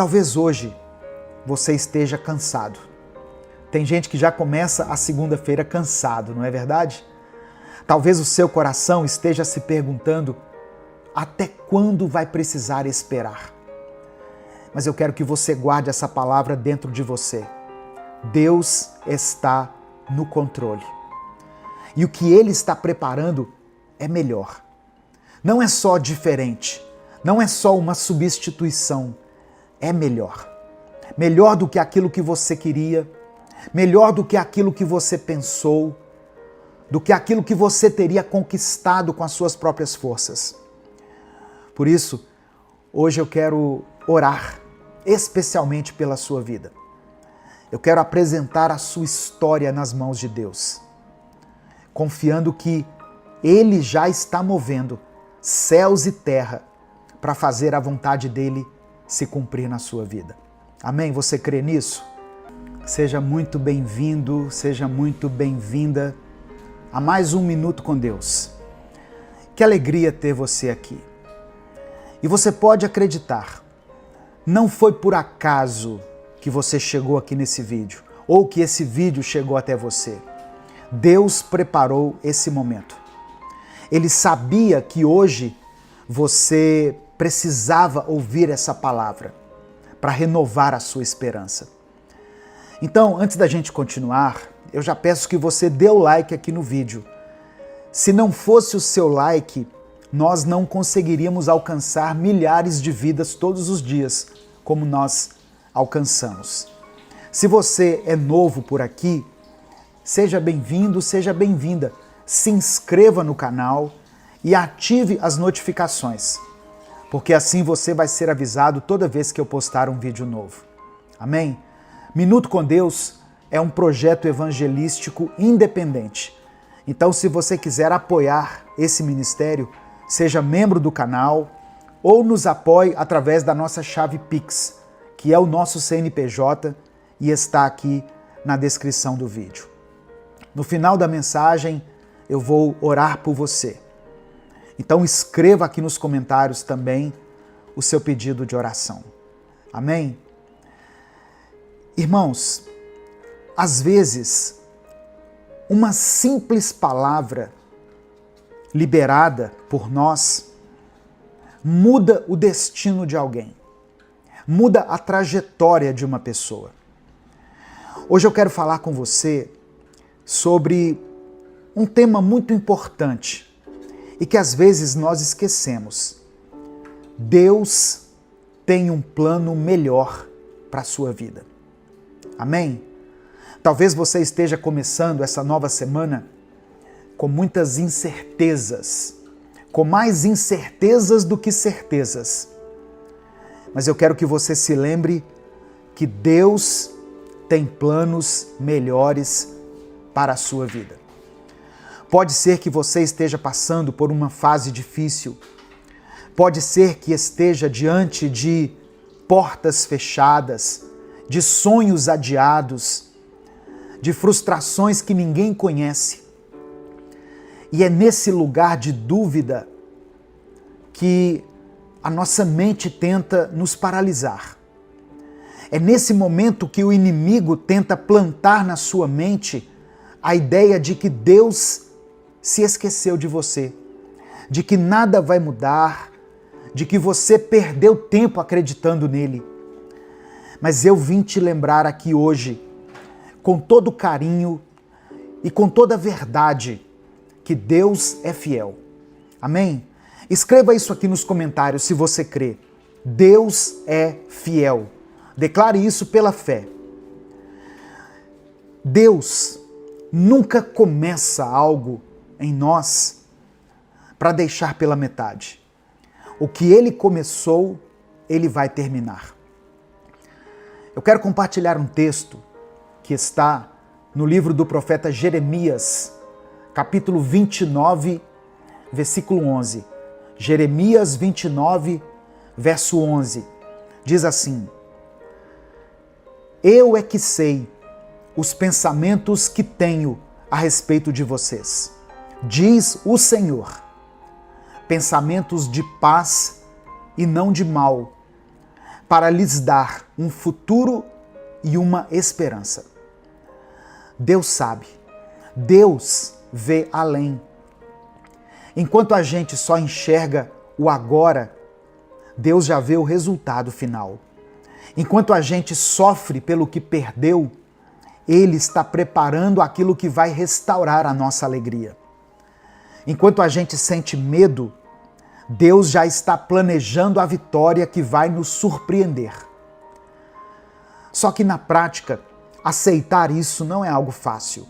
Talvez hoje você esteja cansado. Tem gente que já começa a segunda-feira cansado, não é verdade? Talvez o seu coração esteja se perguntando até quando vai precisar esperar. Mas eu quero que você guarde essa palavra dentro de você. Deus está no controle. E o que Ele está preparando é melhor. Não é só diferente, não é só uma substituição, é melhor. Melhor do que aquilo que você queria, melhor do que aquilo que você pensou, do que aquilo que você teria conquistado com as suas próprias forças. Por isso, hoje eu quero orar especialmente pela sua vida. Eu quero apresentar a sua história nas mãos de Deus, confiando que Ele já está movendo céus e terra para fazer a vontade dEle se cumprir na sua vida. Amém? Você crê nisso? Seja muito bem-vindo, seja muito bem-vinda a mais um Minuto com Deus. Que alegria ter você aqui. E você pode acreditar, não foi por acaso que você chegou aqui nesse vídeo, ou que esse vídeo chegou até você. Deus preparou esse momento. Ele sabia que hoje você precisava ouvir essa palavra para renovar a sua esperança. Então, antes da gente continuar, eu já peço que você dê o like aqui no vídeo. Se não fosse o seu like, nós não conseguiríamos alcançar milhares de vidas todos os dias, como nós alcançamos. Se você é novo por aqui, seja bem-vindo, seja bem-vinda. Se inscreva no canal e ative as notificações, porque assim você vai ser avisado toda vez que eu postar um vídeo novo. Amém? Minuto com Deus é um projeto evangelístico independente. Então, se você quiser apoiar esse ministério, seja membro do canal ou nos apoie através da nossa chave Pix, que é o nosso CNPJ e está aqui na descrição do vídeo. No final da mensagem, eu vou orar por você. Então escreva aqui nos comentários também o seu pedido de oração. Amém? Irmãos, às vezes, uma simples palavra liberada por nós muda o destino de alguém, muda a trajetória de uma pessoa. Hoje eu quero falar com você sobre um tema muito importante e que às vezes nós esquecemos. Deus tem um plano melhor para a sua vida. Amém? Talvez você esteja começando essa nova semana com muitas incertezas, com mais incertezas do que certezas. Mas eu quero que você se lembre que Deus tem planos melhores para a sua vida. Pode ser que você esteja passando por uma fase difícil, pode ser que esteja diante de portas fechadas, de sonhos adiados, de frustrações que ninguém conhece. E é nesse lugar de dúvida que a nossa mente tenta nos paralisar. É nesse momento que o inimigo tenta plantar na sua mente a ideia de que Deus se esqueceu de você, de que nada vai mudar, de que você perdeu tempo acreditando nele. Mas eu vim te lembrar aqui hoje, com todo carinho e com toda a verdade, que Deus é fiel. Amém? Escreva isso aqui nos comentários se você crê. Deus é fiel. Declare isso pela fé. Deus nunca começa algo em nós para deixar pela metade. O que Ele começou, Ele vai terminar. Eu quero compartilhar um texto que está no livro do profeta Jeremias, capítulo 29, versículo 11. Jeremias 29, verso 11. Diz assim: Eu é que sei os pensamentos que tenho a respeito de vocês, diz o Senhor, pensamentos de paz e não de mal, para lhes dar um futuro e uma esperança. Deus sabe, Deus vê além. Enquanto a gente só enxerga o agora, Deus já vê o resultado final. Enquanto a gente sofre pelo que perdeu, Ele está preparando aquilo que vai restaurar a nossa alegria. Enquanto a gente sente medo, Deus já está planejando a vitória que vai nos surpreender. Só que na prática, aceitar isso não é algo fácil.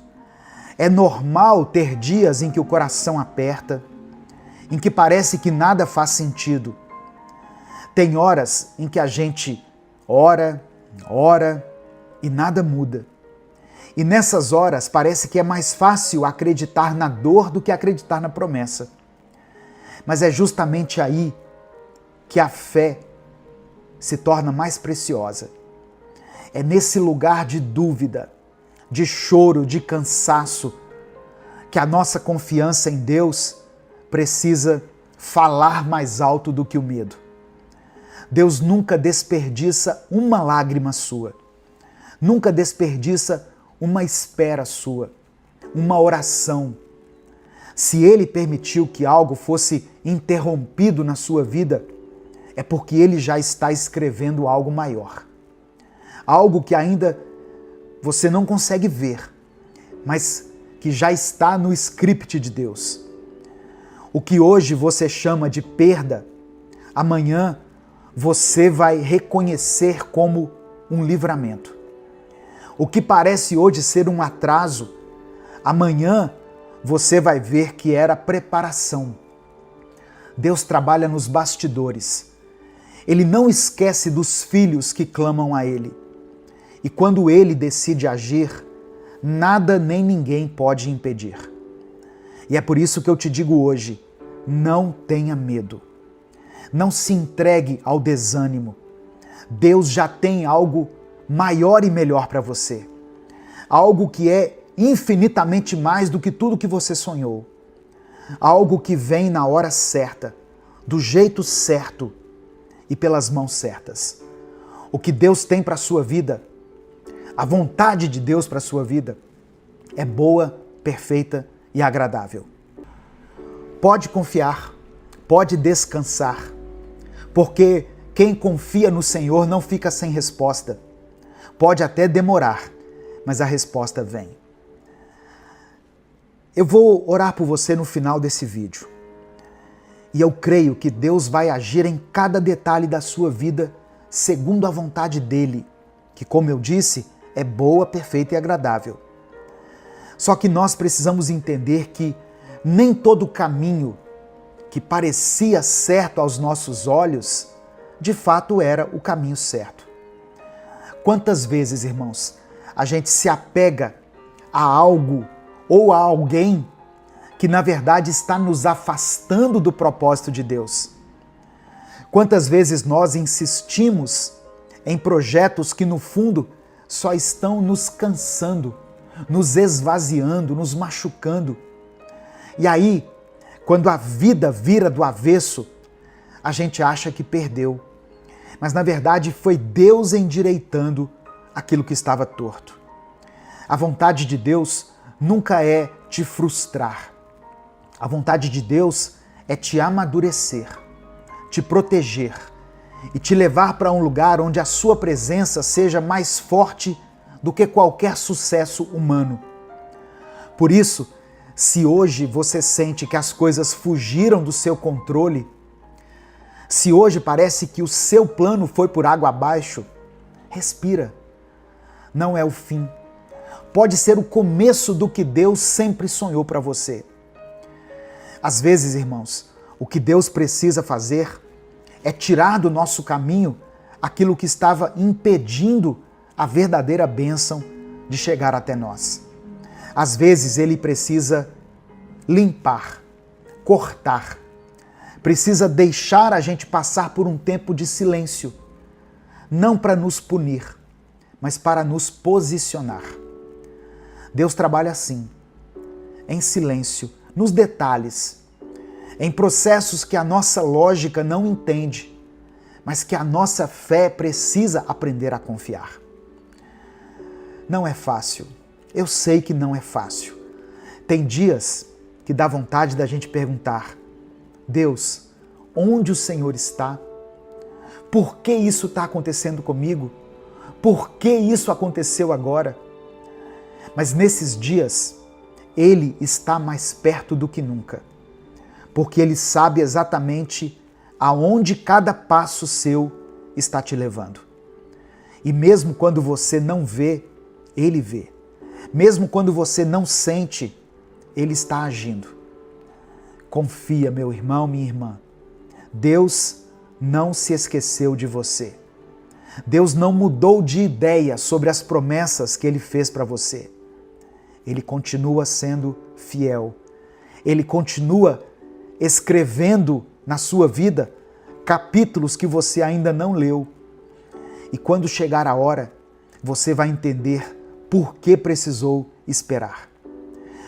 É normal ter dias em que o coração aperta, em que parece que nada faz sentido. Tem horas em que a gente ora e nada muda. E nessas horas parece que é mais fácil acreditar na dor do que acreditar na promessa. Mas é justamente aí que a fé se torna mais preciosa. É nesse lugar de dúvida, de choro, de cansaço, que a nossa confiança em Deus precisa falar mais alto do que o medo. Deus nunca desperdiça uma lágrima sua, nunca desperdiça uma espera sua, uma oração. Se Ele permitiu que algo fosse interrompido na sua vida, é porque Ele já está escrevendo algo maior. Algo que ainda você não consegue ver, mas que já está no script de Deus. O que hoje você chama de perda, amanhã você vai reconhecer como um livramento. O que parece hoje ser um atraso, amanhã você vai ver que era preparação. Deus trabalha nos bastidores. Ele não esquece dos filhos que clamam a Ele. E quando Ele decide agir, nada nem ninguém pode impedir. E é por isso que eu te digo hoje, não tenha medo. Não se entregue ao desânimo. Deus já tem algo maior e melhor para você. Algo que é infinitamente mais do que tudo que você sonhou. Algo que vem na hora certa, do jeito certo e pelas mãos certas. O que Deus tem para a sua vida, a vontade de Deus para a sua vida, é boa, perfeita e agradável. Pode confiar, pode descansar, porque quem confia no Senhor não fica sem resposta. Pode até demorar, mas a resposta vem. Eu vou orar por você no final desse vídeo. E eu creio que Deus vai agir em cada detalhe da sua vida segundo a vontade dEle, que, como eu disse, é boa, perfeita e agradável. Só que nós precisamos entender que nem todo caminho que parecia certo aos nossos olhos, de fato era o caminho certo. Quantas vezes, irmãos, a gente se apega a algo ou a alguém que, na verdade, está nos afastando do propósito de Deus? Quantas vezes nós insistimos em projetos que, no fundo, só estão nos cansando, nos esvaziando, nos machucando? E aí, quando a vida vira do avesso, a gente acha que perdeu. Mas, na verdade, foi Deus endireitando aquilo que estava torto. A vontade de Deus nunca é te frustrar. A vontade de Deus é te amadurecer, te proteger e te levar para um lugar onde a sua presença seja mais forte do que qualquer sucesso humano. Por isso, se hoje você sente que as coisas fugiram do seu controle, se hoje parece que o seu plano foi por água abaixo, respira. Não é o fim. Pode ser o começo do que Deus sempre sonhou para você. Às vezes, irmãos, o que Deus precisa fazer é tirar do nosso caminho aquilo que estava impedindo a verdadeira bênção de chegar até nós. Às vezes, Ele precisa limpar, cortar, precisa deixar a gente passar por um tempo de silêncio, não para nos punir, mas para nos posicionar. Deus trabalha assim, em silêncio, nos detalhes, em processos que a nossa lógica não entende, mas que a nossa fé precisa aprender a confiar. Não é fácil. Eu sei que não é fácil. Tem dias que dá vontade da gente perguntar: Deus, onde o Senhor está? Por que isso está acontecendo comigo? Por que isso aconteceu agora? Mas nesses dias, Ele está mais perto do que nunca, porque Ele sabe exatamente aonde cada passo seu está te levando. E mesmo quando você não vê, Ele vê. Mesmo quando você não sente, Ele está agindo. Confia, meu irmão, minha irmã. Deus não se esqueceu de você. Deus não mudou de ideia sobre as promessas que Ele fez para você. Ele continua sendo fiel. Ele continua escrevendo na sua vida capítulos que você ainda não leu. E quando chegar a hora, você vai entender por que precisou esperar.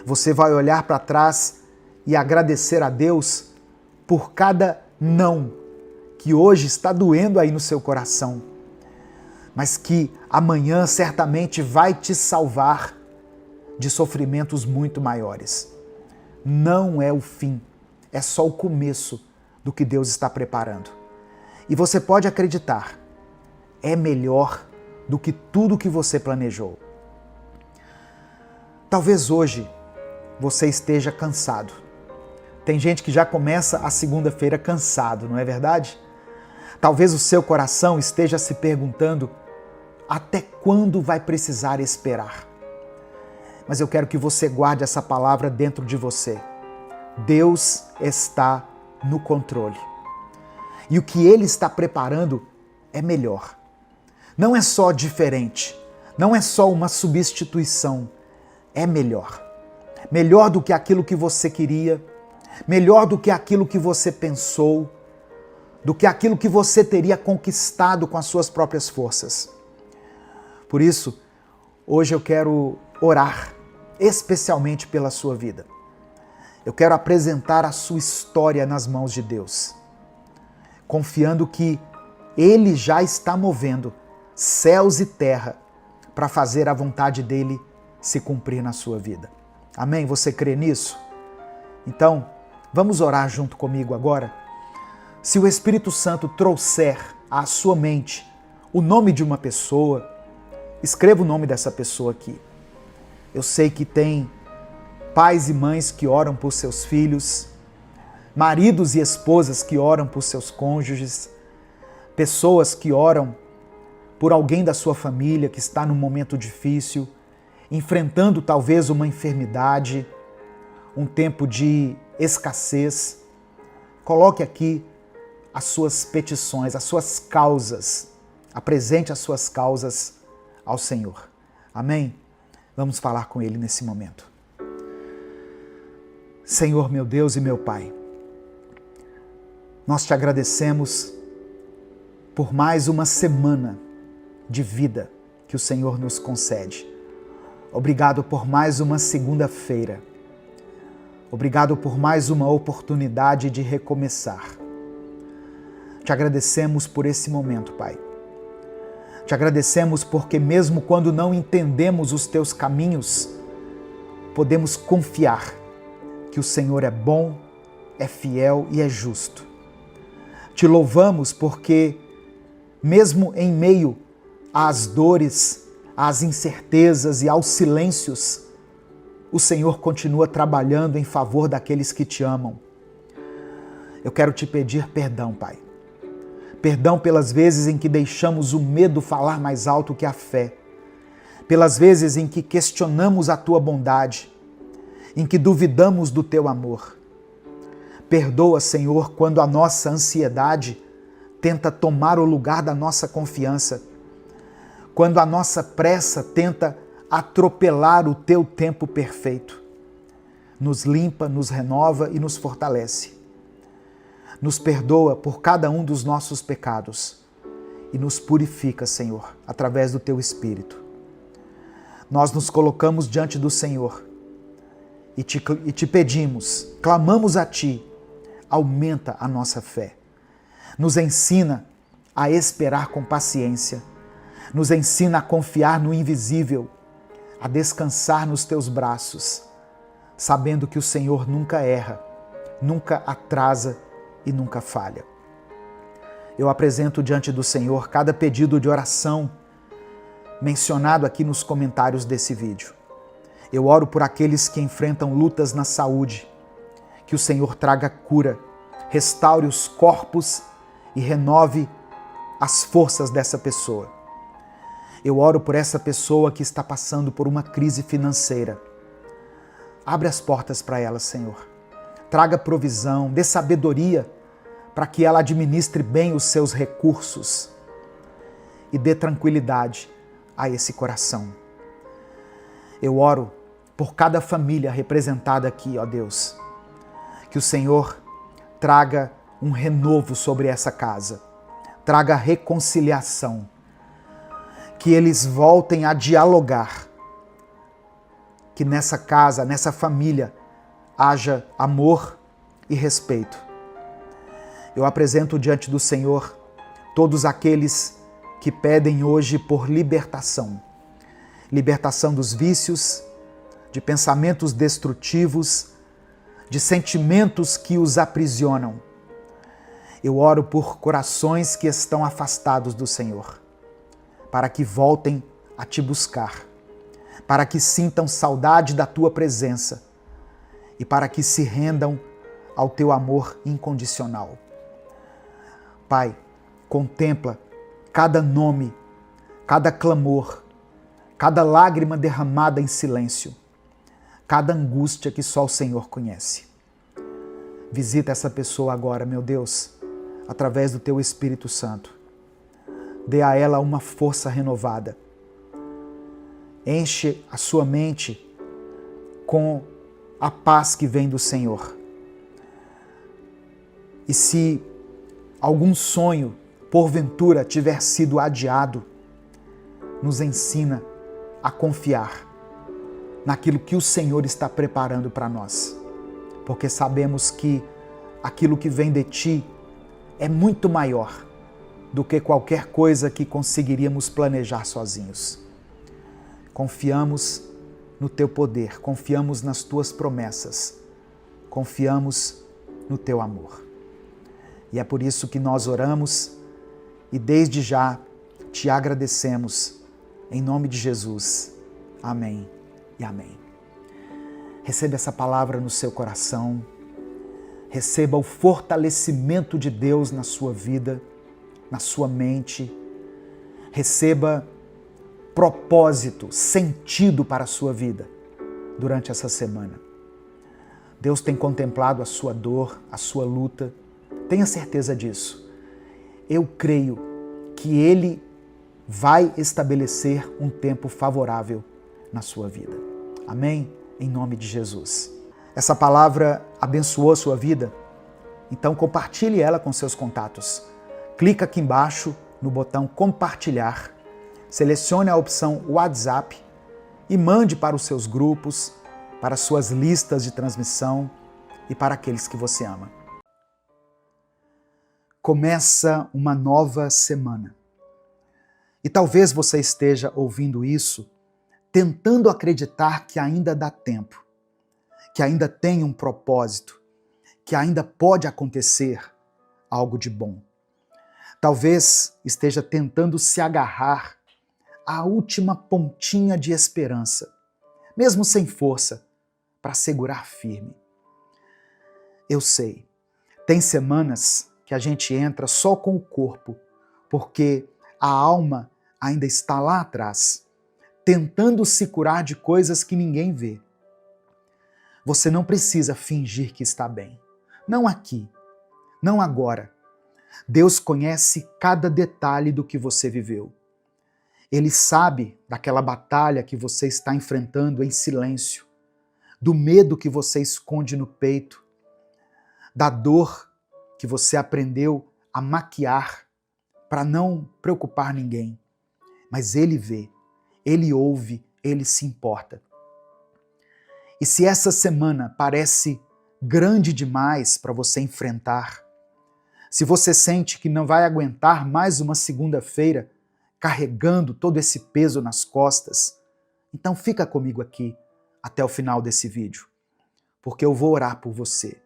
Você vai olhar para trás e agradecer a Deus por cada não que hoje está doendo aí no seu coração, mas que amanhã certamente vai te salvar de sofrimentos muito maiores. Não é o fim, é só o começo do que Deus está preparando. E você pode acreditar, é melhor do que tudo que você planejou. Talvez hoje você esteja cansado. Tem gente que já começa a segunda-feira cansado, não é verdade? Talvez o seu coração esteja se perguntando até quando vai precisar esperar. Mas eu quero que você guarde essa palavra dentro de você. Deus está no controle. E o que Ele está preparando é melhor. Não é só diferente, não é só uma substituição, é melhor. Melhor do que aquilo que você queria, melhor do que aquilo que você pensou, do que aquilo que você teria conquistado com as suas próprias forças. Por isso, hoje eu quero orar especialmente pela sua vida. Eu quero apresentar a sua história nas mãos de Deus, confiando que Ele já está movendo céus e terra para fazer a vontade dEle se cumprir na sua vida. Amém? Você crê nisso? Então, vamos orar junto comigo agora? Se o Espírito Santo trouxer à sua mente o nome de uma pessoa, escreva o nome dessa pessoa aqui. Eu sei que tem pais e mães que oram por seus filhos, maridos e esposas que oram por seus cônjuges, pessoas que oram por alguém da sua família que está num momento difícil, enfrentando talvez uma enfermidade, um tempo de escassez. Coloque aqui as suas petições, as suas causas. Apresente as suas causas ao Senhor. Amém? Vamos falar com Ele nesse momento. Senhor, meu Deus e meu Pai, nós te agradecemos por mais uma semana de vida que o Senhor nos concede. Obrigado por mais uma segunda-feira. Obrigado por mais uma oportunidade de recomeçar. Te agradecemos por esse momento, Pai. Te agradecemos porque mesmo quando não entendemos os teus caminhos, podemos confiar que o Senhor é bom, é fiel e é justo. Te louvamos porque mesmo em meio às dores, às incertezas e aos silêncios, o Senhor continua trabalhando em favor daqueles que te amam. Eu quero te pedir perdão, Pai. Perdão pelas vezes em que deixamos o medo falar mais alto que a fé. Pelas vezes em que questionamos a tua bondade, em que duvidamos do teu amor. Perdoa, Senhor, quando a nossa ansiedade tenta tomar o lugar da nossa confiança. Quando a nossa pressa tenta atropelar o teu tempo perfeito. Nos limpa, nos renova e nos fortalece. Nos perdoa por cada um dos nossos pecados e nos purifica, Senhor, através do Teu Espírito. Nós nos colocamos diante do Senhor e te pedimos, clamamos a Ti, aumenta a nossa fé. Nos ensina a esperar com paciência. Nos ensina a confiar no invisível, a descansar nos teus braços, sabendo que o Senhor nunca erra, nunca atrasa e nunca falha. Eu apresento diante do Senhor cada pedido de oração mencionado aqui nos comentários desse vídeo. Eu oro por aqueles que enfrentam lutas na saúde, que o Senhor traga cura, restaure os corpos e renove as forças dessa pessoa. Eu oro por essa pessoa que está passando por uma crise financeira. Abre as portas para ela, Senhor. Traga provisão, dê sabedoria para que ela administre bem os seus recursos e dê tranquilidade a esse coração. Eu oro por cada família representada aqui, ó Deus. Que o Senhor traga um renovo sobre essa casa, traga reconciliação, que eles voltem a dialogar, que nessa casa, nessa família, haja amor e respeito. Eu apresento diante do Senhor todos aqueles que pedem hoje por libertação. Libertação dos vícios, de pensamentos destrutivos, de sentimentos que os aprisionam. Eu oro por corações que estão afastados do Senhor, para que voltem a te buscar, para que sintam saudade da tua presença e para que se rendam ao teu amor incondicional. Pai, contempla cada nome, cada clamor, cada lágrima derramada em silêncio, cada angústia que só o Senhor conhece. Visita essa pessoa agora, meu Deus, através do teu Espírito Santo. Dê a ela uma força renovada. Enche a sua mente com a paz que vem do Senhor. E se algum sonho, porventura, tiver sido adiado, nos ensina a confiar naquilo que o Senhor está preparando para nós. Porque sabemos que aquilo que vem de Ti é muito maior do que qualquer coisa que conseguiríamos planejar sozinhos. Confiamos no Teu poder, confiamos nas Tuas promessas, confiamos no Teu amor. E é por isso que nós oramos e desde já Te agradecemos, em nome de Jesus. Amém e amém. Receba essa palavra no seu coração, receba o fortalecimento de Deus na sua vida, na sua mente, receba propósito, sentido para a sua vida durante essa semana. Deus tem contemplado a sua dor, a sua luta, tenha certeza disso. Eu creio que Ele vai estabelecer um tempo favorável na sua vida. Amém? Em nome de Jesus. Essa palavra abençoou a sua vida? Então compartilhe ela com seus contatos. Clica aqui embaixo no botão compartilhar, selecione a opção WhatsApp e mande para os seus grupos, para suas listas de transmissão e para aqueles que você ama. Começa uma nova semana. E talvez você esteja ouvindo isso tentando acreditar que ainda dá tempo, que ainda tem um propósito, que ainda pode acontecer algo de bom. Talvez esteja tentando se agarrar à última pontinha de esperança, mesmo sem força, para segurar firme. Eu sei, tem semanas que a gente entra só com o corpo, porque a alma ainda está lá atrás, tentando se curar de coisas que ninguém vê. Você não precisa fingir que está bem. Não aqui, não agora. Deus conhece cada detalhe do que você viveu. Ele sabe daquela batalha que você está enfrentando em silêncio, do medo que você esconde no peito, da dor que você aprendeu a maquiar para não preocupar ninguém. Mas Ele vê, Ele ouve, Ele se importa. E se essa semana parece grande demais para você enfrentar, Se você sente que não vai aguentar mais uma segunda-feira carregando todo esse peso nas costas, então fica comigo aqui até o final desse vídeo, porque eu vou orar por você.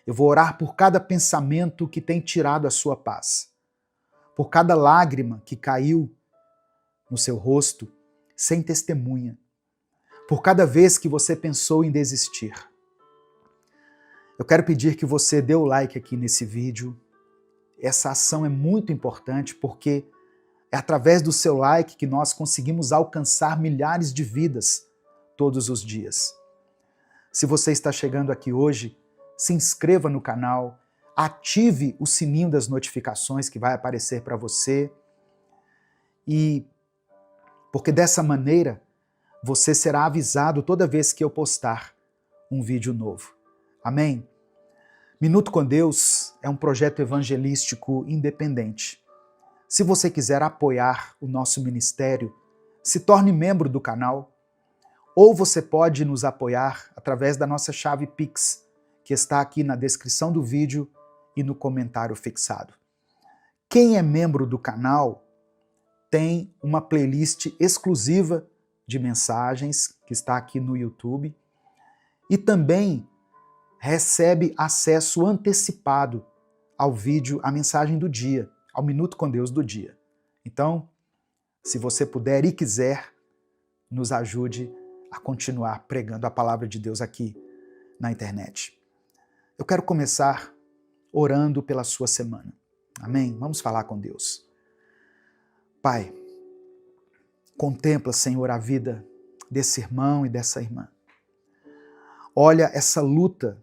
Eu vou orar por cada pensamento que tem tirado a sua paz, por cada lágrima que caiu no seu rosto sem testemunha, por cada vez que você pensou em desistir. Eu quero pedir que você dê o like aqui nesse vídeo. Essa ação é muito importante porque é através do seu like que nós conseguimos alcançar milhares de vidas todos os dias. Se você está chegando aqui hoje, se inscreva no canal, ative o sininho das notificações que vai aparecer para você, e porque dessa maneira você será avisado toda vez que eu postar um vídeo novo. Amém? Minuto com Deus é um projeto evangelístico independente. Se você quiser apoiar o nosso ministério, se torne membro do canal, ou você pode nos apoiar através da nossa chave Pix, que está aqui na descrição do vídeo e no comentário fixado. Quem é membro do canal tem uma playlist exclusiva de mensagens, que está aqui no YouTube, e também recebe acesso antecipado ao vídeo, à mensagem do dia, ao Minuto com Deus do dia. Então, se você puder e quiser, nos ajude a continuar pregando a palavra de Deus aqui na internet. Eu quero começar orando pela sua semana. Amém? Vamos falar com Deus. Pai, contempla, Senhor, a vida desse irmão e dessa irmã. Olha essa luta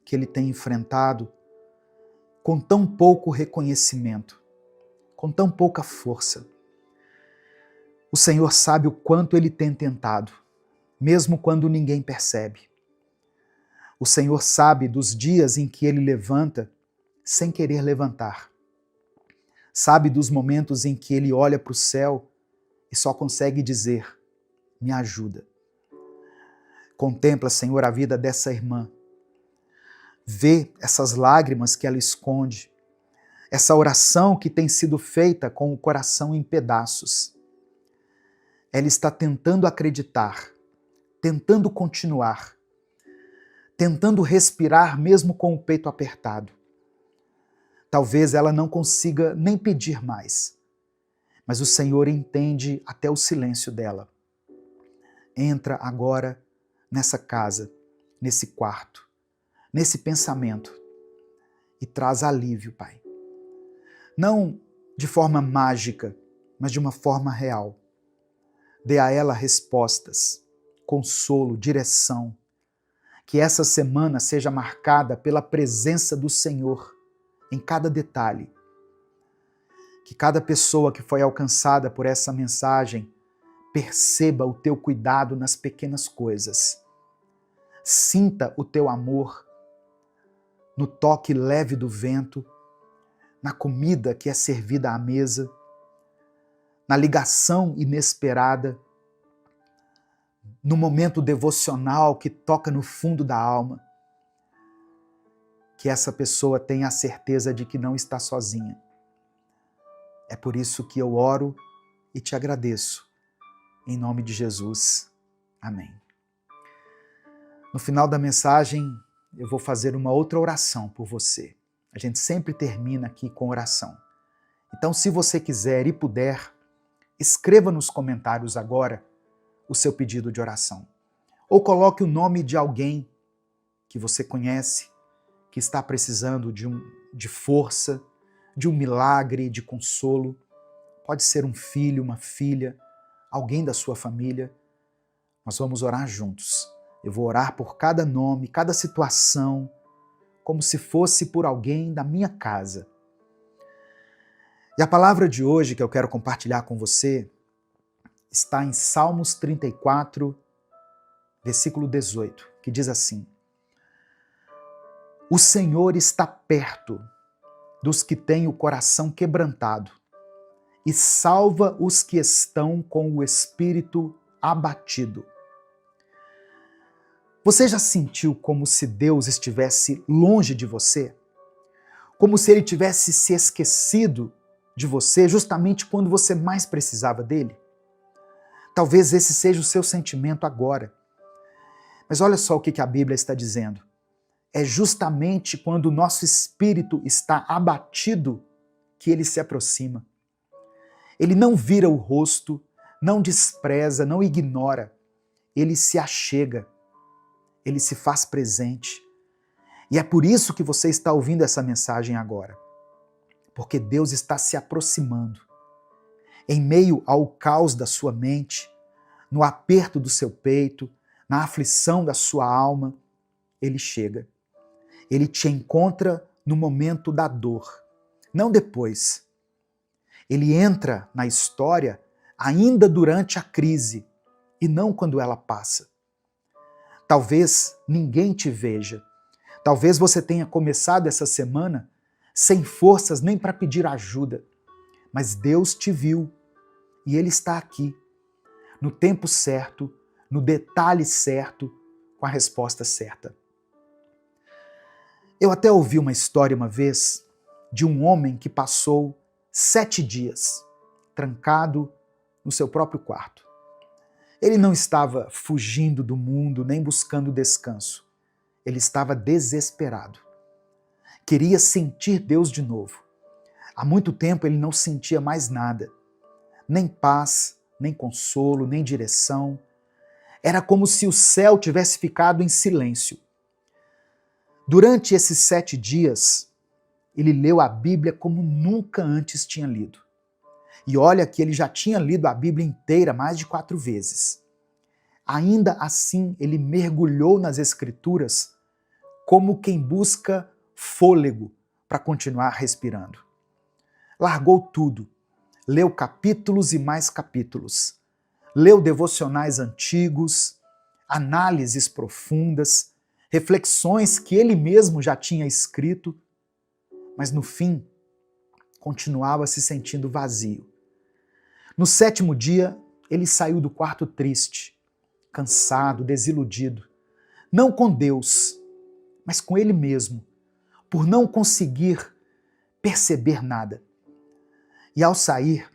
que ele tem enfrentado com tão pouco reconhecimento, com tão pouca força. O Senhor sabe o quanto ele tem tentado, mesmo quando ninguém percebe. O Senhor sabe dos dias em que ele levanta sem querer levantar. Sabe dos momentos em que ele olha para o céu e só consegue dizer, me ajuda. Contempla, Senhor, a vida dessa irmã. Vê essas lágrimas que ela esconde, essa oração que tem sido feita com o coração em pedaços. Ela está tentando acreditar, tentando continuar, tentando respirar mesmo com o peito apertado. Talvez ela não consiga nem pedir mais, mas o Senhor entende até o silêncio dela. Entra agora nessa casa, nesse quarto, nesse pensamento e traz alívio, Pai. Não de forma mágica, mas de uma forma real. Dê a ela respostas, consolo, direção. Que essa semana seja marcada pela presença do Senhor em cada detalhe. Que cada pessoa que foi alcançada por essa mensagem perceba o teu cuidado nas pequenas coisas. Sinta o teu amor no toque leve do vento, na comida que é servida à mesa, na ligação inesperada, no momento devocional que toca no fundo da alma. Que essa pessoa tenha a certeza de que não está sozinha. É por isso que eu oro e te agradeço. Em nome de Jesus. Amém. No final da mensagem, eu vou fazer uma outra oração por você. A gente sempre termina aqui com oração. Então, se você quiser e puder, escreva nos comentários agora o seu pedido de oração. Ou coloque o nome de alguém que você conhece, que está precisando de força, de um milagre, de consolo. Pode ser um filho, uma filha, alguém da sua família. Nós vamos orar juntos. Eu vou orar por cada nome, cada situação, como se fosse por alguém da minha casa. E a palavra de hoje que eu quero compartilhar com você está em Salmos 34, versículo 18, que diz assim: O Senhor está perto dos que têm o coração quebrantado e salva os que estão com o espírito abatido. Você já sentiu como se Deus estivesse longe de você? como se ele tivesse se esquecido de você justamente quando você mais precisava dele. Talvez esse seja o seu sentimento agora. Mas olha só o que a Bíblia está dizendo. É justamente quando o nosso espírito está abatido que ele se aproxima. Ele não vira o rosto, não despreza, não ignora. Ele se achega, ele se faz presente. E é por isso que você está ouvindo essa mensagem agora. Porque Deus está se aproximando. Em meio ao caos da sua mente, no aperto do seu peito, na aflição da sua alma, ele chega. Ele te encontra no momento da dor, não depois. Ele entra na história ainda durante a crise e não quando ela passa. Talvez ninguém te veja. Talvez você tenha começado essa semana sem forças nem para pedir ajuda. Mas Deus te viu e Ele está aqui, no tempo certo, no detalhe certo, com a resposta certa. Eu até ouvi uma história uma vez de um homem que passou 7 dias trancado no seu próprio quarto. Ele não estava fugindo do mundo nem buscando descanso. Ele estava desesperado. Queria sentir Deus de novo. Há muito tempo ele não sentia mais nada. Nem paz, nem consolo, nem direção. Era como se o céu tivesse ficado em silêncio. Durante esses 7 dias, ele leu a Bíblia como nunca antes tinha lido. E olha que ele já tinha lido a Bíblia inteira mais de 4 vezes. Ainda assim, ele mergulhou nas Escrituras como quem busca fôlego para continuar respirando. Largou tudo, leu capítulos e mais capítulos, leu devocionais antigos, análises profundas, reflexões que ele mesmo já tinha escrito, mas no fim, continuava se sentindo vazio. No 7º dia, ele saiu do quarto triste, cansado, desiludido, não com Deus, mas com ele mesmo, por não conseguir perceber nada. E ao sair,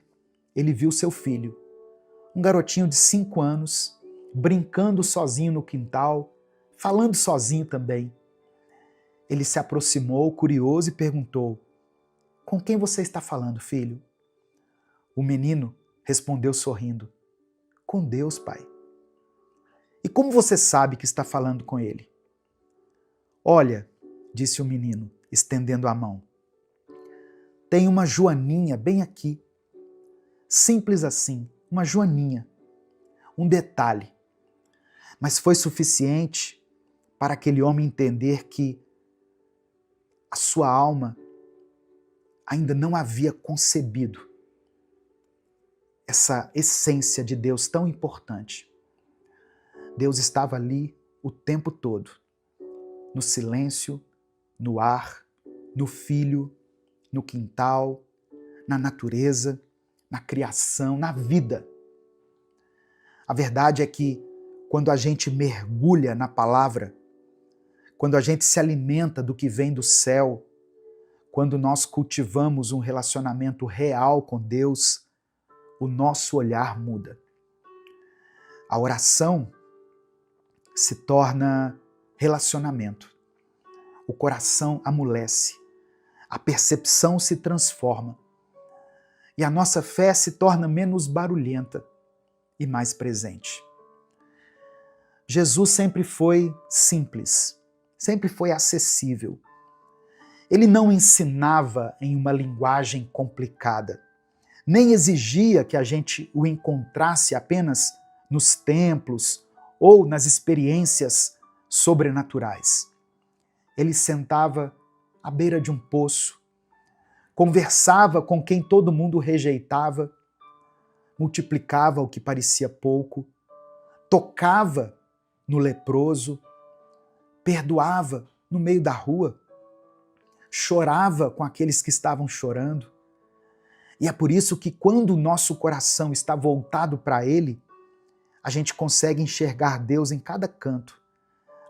ele viu seu filho, um garotinho de 5 anos, brincando sozinho no quintal, falando sozinho também. Ele se aproximou, curioso, e perguntou: "Com quem você está falando, filho?" O menino respondeu sorrindo: "Com Deus, pai." "E como você sabe que está falando com ele?" "Olha," disse o menino, estendendo a mão, "tem uma joaninha bem aqui." Simples assim, uma joaninha. Um detalhe. Mas foi suficiente para aquele homem entender que a sua alma ainda não havia concebido essa essência de Deus tão importante. Deus estava ali o tempo todo, no silêncio, no ar, no filho, no quintal, na natureza, na criação, na vida. A verdade é que quando a gente mergulha na palavra, quando a gente se alimenta do que vem do céu, quando nós cultivamos um relacionamento real com Deus, o nosso olhar muda. A oração se torna relacionamento. O coração amolece. A percepção se transforma. E a nossa fé se torna menos barulhenta e mais presente. Jesus sempre foi simples, sempre foi acessível. Ele não ensinava em uma linguagem complicada, nem exigia que a gente o encontrasse apenas nos templos ou nas experiências sobrenaturais. Ele sentava à beira de um poço, conversava com quem todo mundo rejeitava, multiplicava o que parecia pouco, tocava no leproso, perdoava no meio da rua, chorava com aqueles que estavam chorando. E é por isso que quando o nosso coração está voltado para Ele, a gente consegue enxergar Deus em cada canto,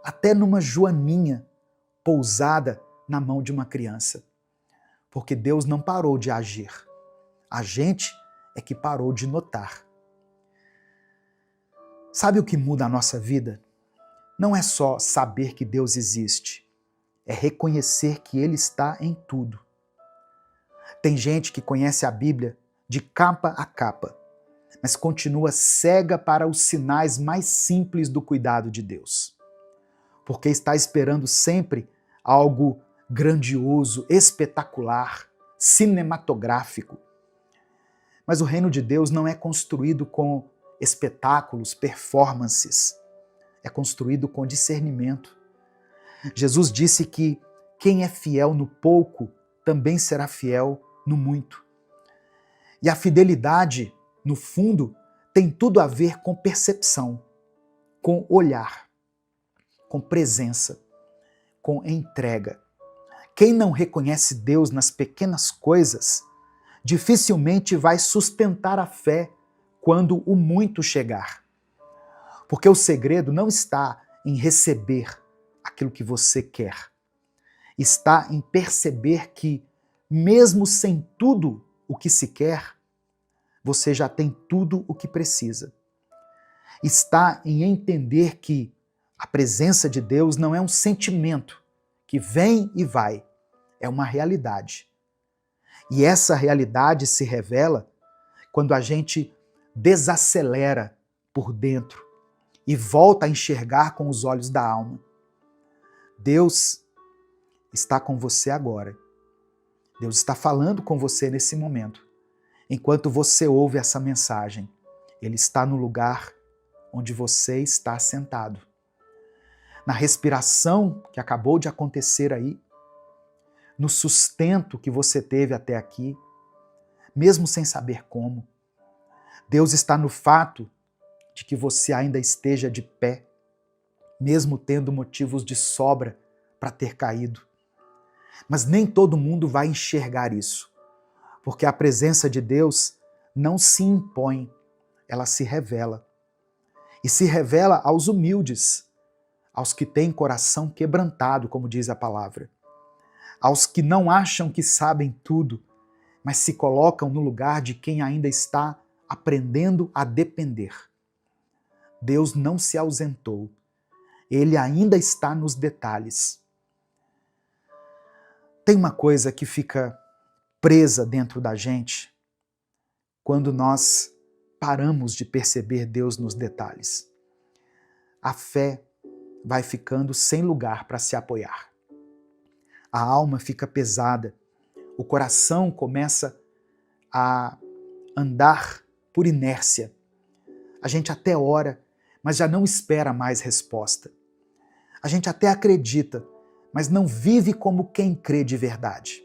até numa joaninha pousada na mão de uma criança. porque Deus não parou de agir. A gente é que parou de notar. Sabe o que muda a nossa vida? Não é só saber que Deus existe, é reconhecer que Ele está em tudo. Tem gente que conhece a Bíblia de capa a capa, mas continua cega para os sinais mais simples do cuidado de Deus, porque está esperando sempre algo grandioso, espetacular, cinematográfico. Mas o reino de Deus não é construído com espetáculos, performances. É construído com discernimento. Jesus disse que quem é fiel no pouco também será fiel no muito. E a fidelidade, no fundo, tem tudo a ver com percepção, com olhar, com presença, com entrega. Quem não reconhece Deus nas pequenas coisas, dificilmente vai sustentar a fé quando o muito chegar. Porque o segredo não está em receber aquilo que você quer. Está em perceber que, mesmo sem tudo o que se quer, você já tem tudo o que precisa. Está em entender que a presença de Deus não é um sentimento que vem e vai, é uma realidade. E essa realidade se revela quando a gente desacelera por dentro e volta a enxergar com os olhos da alma. Deus está com você agora. Deus está falando com você nesse momento. Enquanto você ouve essa mensagem, Ele está no lugar onde você está sentado. Na respiração que acabou de acontecer aí, no sustento que você teve até aqui, mesmo sem saber como. Deus está no fato de que você ainda esteja de pé, mesmo tendo motivos de sobra para ter caído. Mas nem todo mundo vai enxergar isso, porque a presença de Deus não se impõe, ela se revela. E se revela aos humildes, aos que têm coração quebrantado, como diz a palavra, aos que não acham que sabem tudo, mas se colocam no lugar de quem ainda está aprendendo a depender. Deus não se ausentou. Ele ainda está nos detalhes. Tem uma coisa que fica presa dentro da gente quando nós paramos de perceber Deus nos detalhes. A fé vai ficando sem lugar para se apoiar. A alma fica pesada. O coração começa a andar por inércia. A gente até ora, mas já não espera mais resposta. A gente até acredita, mas não vive como quem crê de verdade.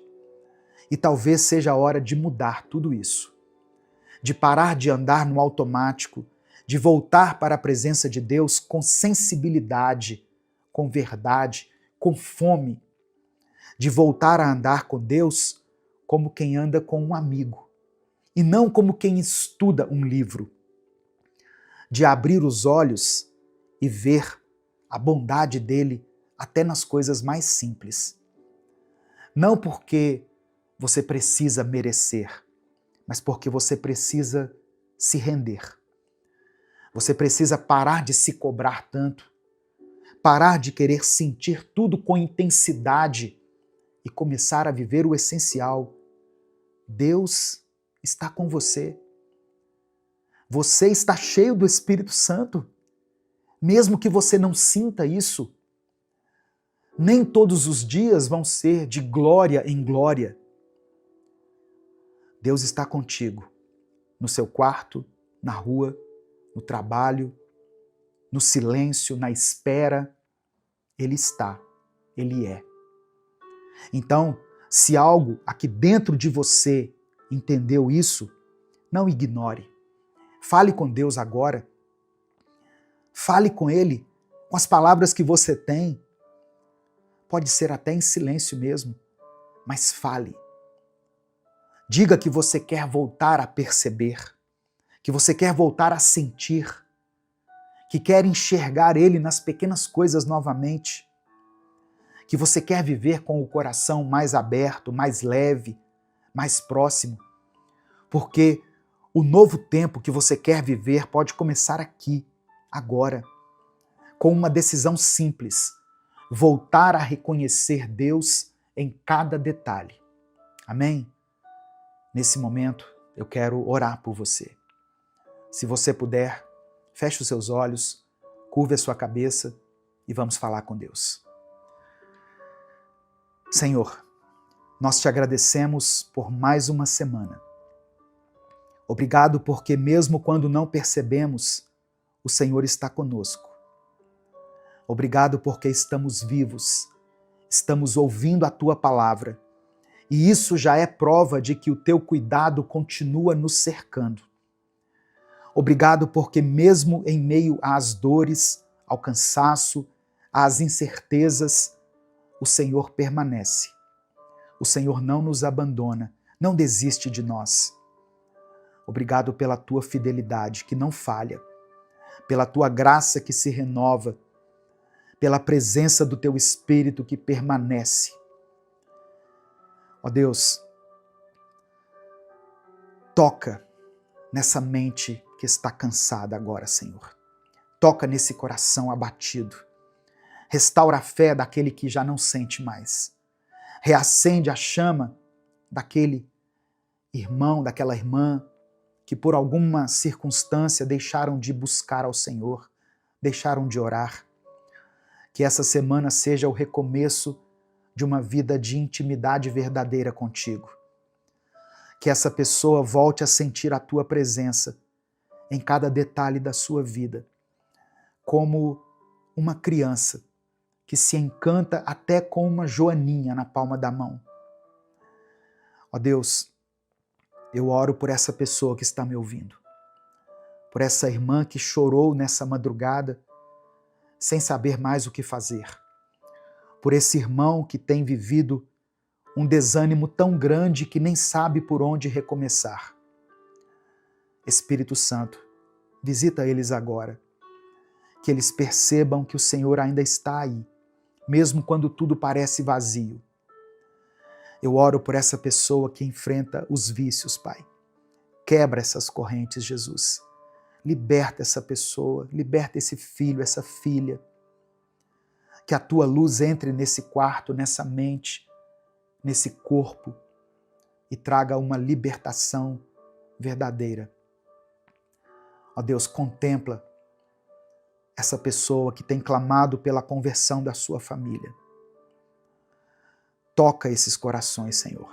E talvez seja a hora de mudar tudo isso. De parar de andar no automático, de voltar para a presença de Deus com sensibilidade, com verdade, com fome. De voltar a andar com Deus como quem anda com um amigo, e não como quem estuda um livro. De abrir os olhos e ver a bondade dele até nas coisas mais simples. Não porque você precisa merecer, mas porque você precisa se render. Você precisa parar de se cobrar tanto, parar de querer sentir tudo com intensidade e começar a viver o essencial. Deus está com você. Você está cheio do Espírito Santo. Mesmo que você não sinta isso, nem todos os dias vão ser de glória em glória. Deus está contigo, no seu quarto, na rua, no trabalho, no silêncio, na espera. Ele está, Ele é. Então, se algo aqui dentro de você entendeu isso, não ignore. Fale com Deus agora. Fale com Ele com as palavras que você tem. Pode ser até em silêncio mesmo, mas fale. Diga que você quer voltar a perceber, que você quer voltar a sentir, que quer enxergar Ele nas pequenas coisas novamente, que você quer viver com o coração mais aberto, mais leve, mais próximo, porque o novo tempo que você quer viver pode começar aqui, agora, com uma decisão simples: voltar a reconhecer Deus em cada detalhe. Amém? Nesse momento, eu quero orar por você. Se você puder, feche os seus olhos, curve a sua cabeça e vamos falar com Deus. Senhor, nós te agradecemos por mais uma semana. Obrigado porque mesmo quando não percebemos, o Senhor está conosco. Obrigado porque estamos vivos, estamos ouvindo a Tua palavra, e isso já é prova de que o Teu cuidado continua nos cercando. Obrigado porque mesmo em meio às dores, ao cansaço, às incertezas, o Senhor permanece. O Senhor não nos abandona, não desiste de nós. Obrigado pela Tua fidelidade que não falha, pela Tua graça que se renova, pela presença do Teu Espírito que permanece. Ó Deus, toca nessa mente que está cansada agora, Senhor. Toca nesse coração abatido. Restaura a fé daquele que já não sente mais. Reacende a chama daquele irmão, daquela irmã que por alguma circunstância deixaram de buscar ao Senhor, deixaram de orar. Que essa semana seja o recomeço de uma vida de intimidade verdadeira contigo. Que essa pessoa volte a sentir a tua presença em cada detalhe da sua vida, como uma criança que se encanta até com uma joaninha na palma da mão. Ó Deus, eu oro por essa pessoa que está me ouvindo, por essa irmã que chorou nessa madrugada sem saber mais o que fazer, por esse irmão que tem vivido um desânimo tão grande que nem sabe por onde recomeçar. Espírito Santo, visita eles agora, que eles percebam que o Senhor ainda está aí, mesmo quando tudo parece vazio. Eu oro por essa pessoa que enfrenta os vícios, Pai. Quebra essas correntes, Jesus. Liberta essa pessoa, liberta esse filho, essa filha. Que a tua luz entre nesse quarto, nessa mente, nesse corpo e traga uma libertação verdadeira. Ó Deus, contempla essa pessoa que tem clamado pela conversão da sua família. Toca esses corações, Senhor.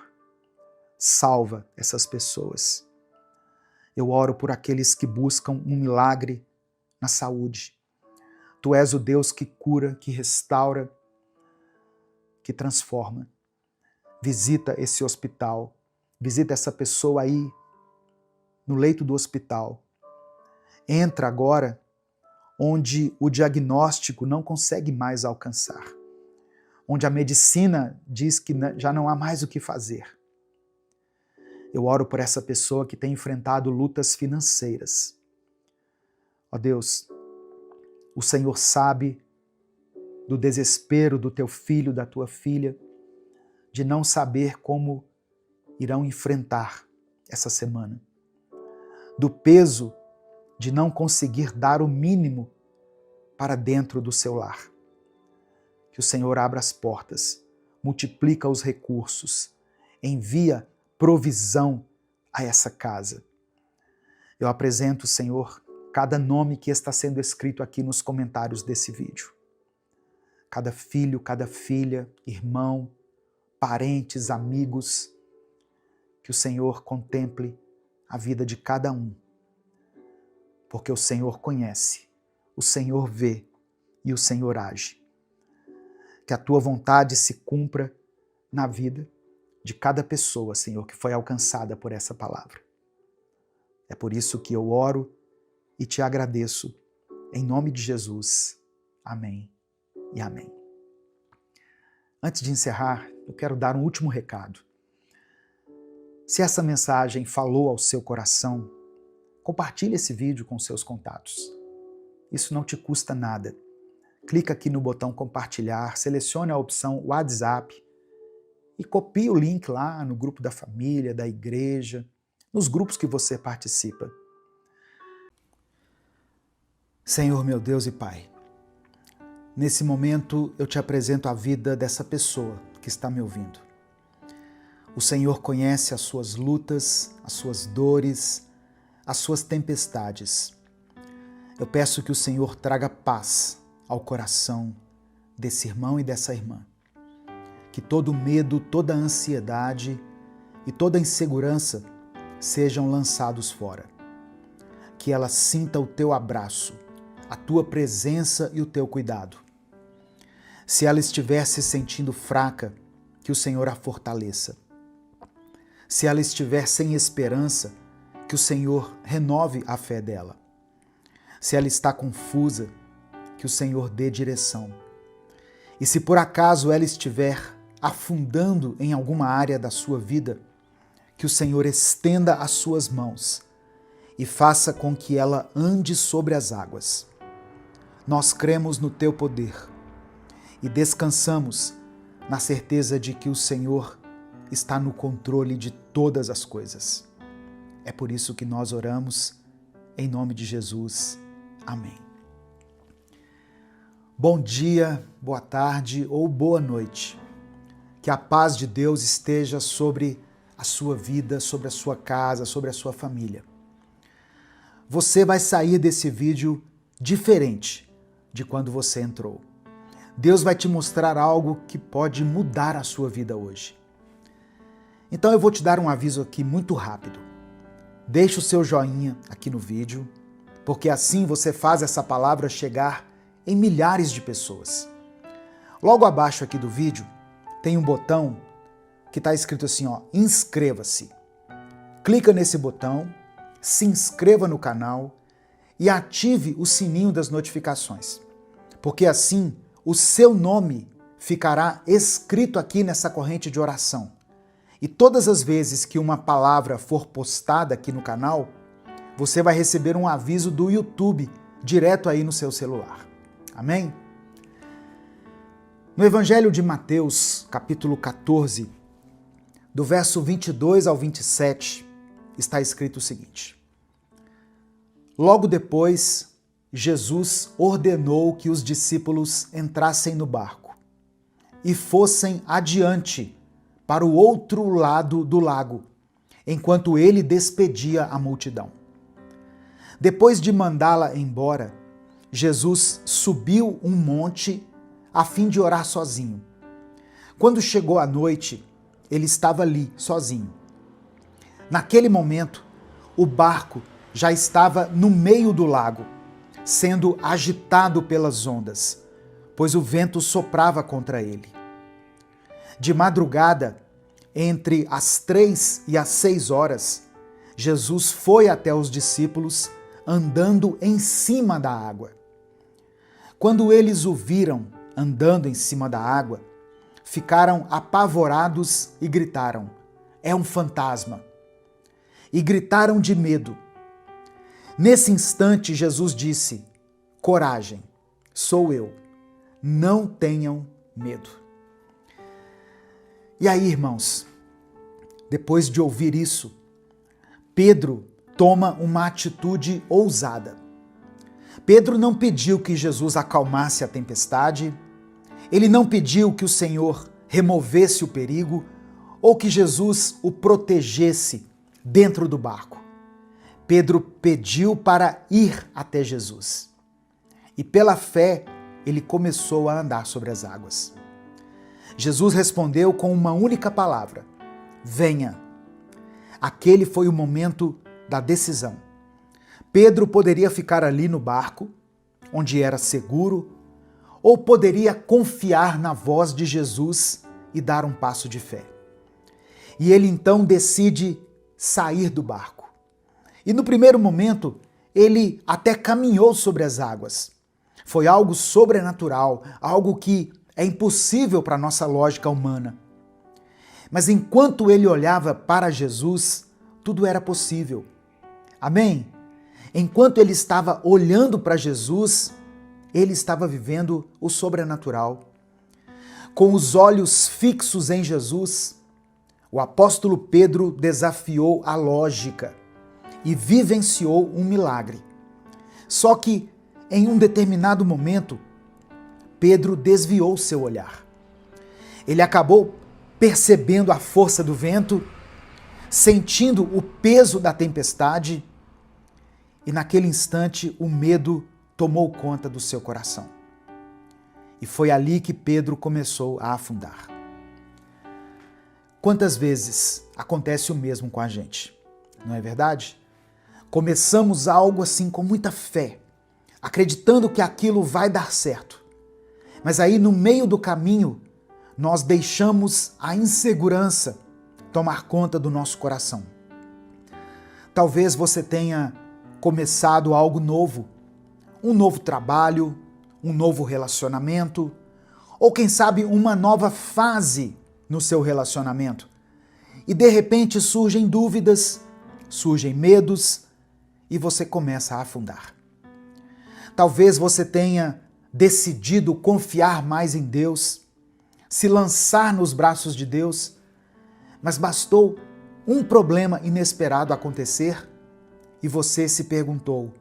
Salva essas pessoas. Eu oro por aqueles que buscam um milagre na saúde. Tu és o Deus que cura, que restaura, que transforma. Visita esse hospital. Visita essa pessoa aí no leito do hospital. Entra agora onde o diagnóstico não consegue mais alcançar, onde a medicina diz que já não há mais o que fazer. Eu oro por essa pessoa que tem enfrentado lutas financeiras. Ó Deus, o Senhor sabe do desespero do teu filho, da tua filha, de não saber como irão enfrentar essa semana, do peso de não conseguir dar o mínimo para dentro do seu lar. Que o Senhor abra as portas, multiplica os recursos, envia provisão a essa casa. Eu apresento, Senhor, cada nome que está sendo escrito aqui nos comentários desse vídeo. Cada filho, cada filha, irmão, parentes, amigos, que o Senhor contemple a vida de cada um. Porque o Senhor conhece, o Senhor vê e o Senhor age. Que a tua vontade se cumpra na vida de cada pessoa, Senhor, que foi alcançada por essa palavra. É por isso que eu oro e te agradeço, em nome de Jesus. Amém e amém. Antes de encerrar, eu quero dar um último recado. Se essa mensagem falou ao seu coração, compartilhe esse vídeo com seus contatos. Isso não te custa nada. clica aqui no botão compartilhar, selecione a opção WhatsApp e copie o link lá no grupo da família, da igreja, nos grupos que você participa. Senhor, meu Deus e Pai, nesse momento eu te apresento a vida dessa pessoa que está me ouvindo. O Senhor conhece as suas lutas, as suas dores, as suas tempestades. Eu peço que o Senhor traga paz ao coração desse irmão e dessa irmã. Que todo medo, toda ansiedade e toda insegurança sejam lançados fora. Que ela sinta o teu abraço, a tua presença e o teu cuidado. Se ela estiver se sentindo fraca, que o Senhor a fortaleça. Se ela estiver sem esperança, que o Senhor renove a fé dela. Se ela está confusa, que o Senhor dê direção. E se por acaso ela estiver afundando em alguma área da sua vida, que o Senhor estenda as suas mãos e faça com que ela ande sobre as águas. Nós cremos no teu poder e descansamos na certeza de que o Senhor está no controle de todas as coisas. É por isso que nós oramos, em nome de Jesus. Amém. Bom dia, boa tarde ou boa noite. Que a paz de Deus esteja sobre a sua vida, sobre a sua casa, sobre a sua família. Você vai sair desse vídeo diferente de quando você entrou. Deus vai te mostrar algo que pode mudar a sua vida hoje. Então eu vou te dar um aviso aqui muito rápido. Deixe o seu joinha aqui no vídeo, porque assim você faz essa palavra chegar em milhares de pessoas. Logo abaixo aqui do vídeo tem um botão que está escrito assim, ó, inscreva-se. Clica nesse botão, se inscreva no canal e ative o sininho das notificações, porque assim o seu nome ficará escrito aqui nessa corrente de oração. E todas as vezes que uma palavra for postada aqui no canal, você vai receber um aviso do YouTube direto aí no seu celular. Amém? No Evangelho de Mateus, capítulo 14, do verso 22 ao 27, está escrito o seguinte: Logo depois, Jesus ordenou que os discípulos entrassem no barco e fossem adiante para o outro lado do lago, enquanto ele despedia a multidão. Depois de mandá-la embora, Jesus subiu um monte a fim de orar sozinho. Quando chegou a noite, ele estava ali, sozinho. Naquele momento, o barco já estava no meio do lago, sendo agitado pelas ondas, pois o vento soprava contra ele. De madrugada, entre as 3 e as 6 horas, Jesus foi até os discípulos andando em cima da água. Quando eles o viram andando em cima da água, ficaram apavorados e gritaram: "É um fantasma!" E gritaram de medo. Nesse instante, Jesus disse: "Coragem, sou eu, não tenham medo." E aí, irmãos, depois de ouvir isso, Pedro toma uma atitude ousada. Pedro não pediu que Jesus acalmasse a tempestade, ele não pediu que o Senhor removesse o perigo ou que Jesus o protegesse dentro do barco. Pedro pediu para ir até Jesus. E pela fé, ele começou a andar sobre as águas. Jesus respondeu com uma única palavra: venha. Aquele foi o momento da decisão. Pedro poderia ficar ali no barco, onde era seguro, ou poderia confiar na voz de Jesus e dar um passo de fé. E ele então decide sair do barco. E no primeiro momento, ele até caminhou sobre as águas. Foi algo sobrenatural, algo que é impossível para a nossa lógica humana. Mas enquanto ele olhava para Jesus, tudo era possível. Amém? Enquanto ele estava olhando para Jesus, ele estava vivendo o sobrenatural. Com os olhos fixos em Jesus, o apóstolo Pedro desafiou a lógica e vivenciou um milagre. Só que, em um determinado momento, Pedro desviou seu olhar. Ele acabou percebendo a força do vento, sentindo o peso da tempestade, e naquele instante o medo tomou conta do seu coração. E foi ali que Pedro começou a afundar. Quantas vezes acontece o mesmo com a gente, não é verdade? Começamos algo assim com muita fé, acreditando que aquilo vai dar certo. Mas aí no meio do caminho, nós deixamos a insegurança tomar conta do nosso coração. Talvez você tenha começado algo novo, um novo trabalho, um novo relacionamento, ou quem sabe uma nova fase no seu relacionamento. E de repente surgem dúvidas, surgem medos e você começa a afundar. Talvez você tenha decidido confiar mais em Deus, se lançar nos braços de Deus, mas bastou um problema inesperado acontecer e você se perguntou: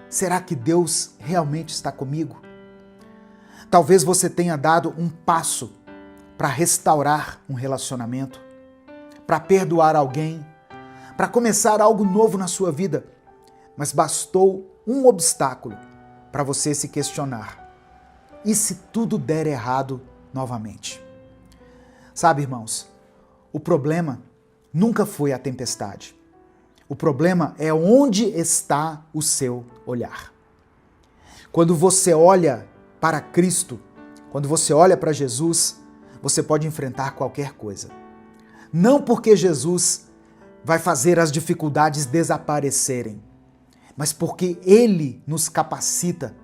será que Deus realmente está comigo? Talvez você tenha dado um passo para restaurar um relacionamento, para perdoar alguém, para começar algo novo na sua vida, mas bastou um obstáculo para você se questionar: e se tudo der errado novamente? Sabe, irmãos, o problema nunca foi a tempestade. O problema é onde está o seu olhar. Quando você olha para Cristo, quando você olha para Jesus, você pode enfrentar qualquer coisa. Não porque Jesus vai fazer as dificuldades desaparecerem, mas porque Ele nos capacita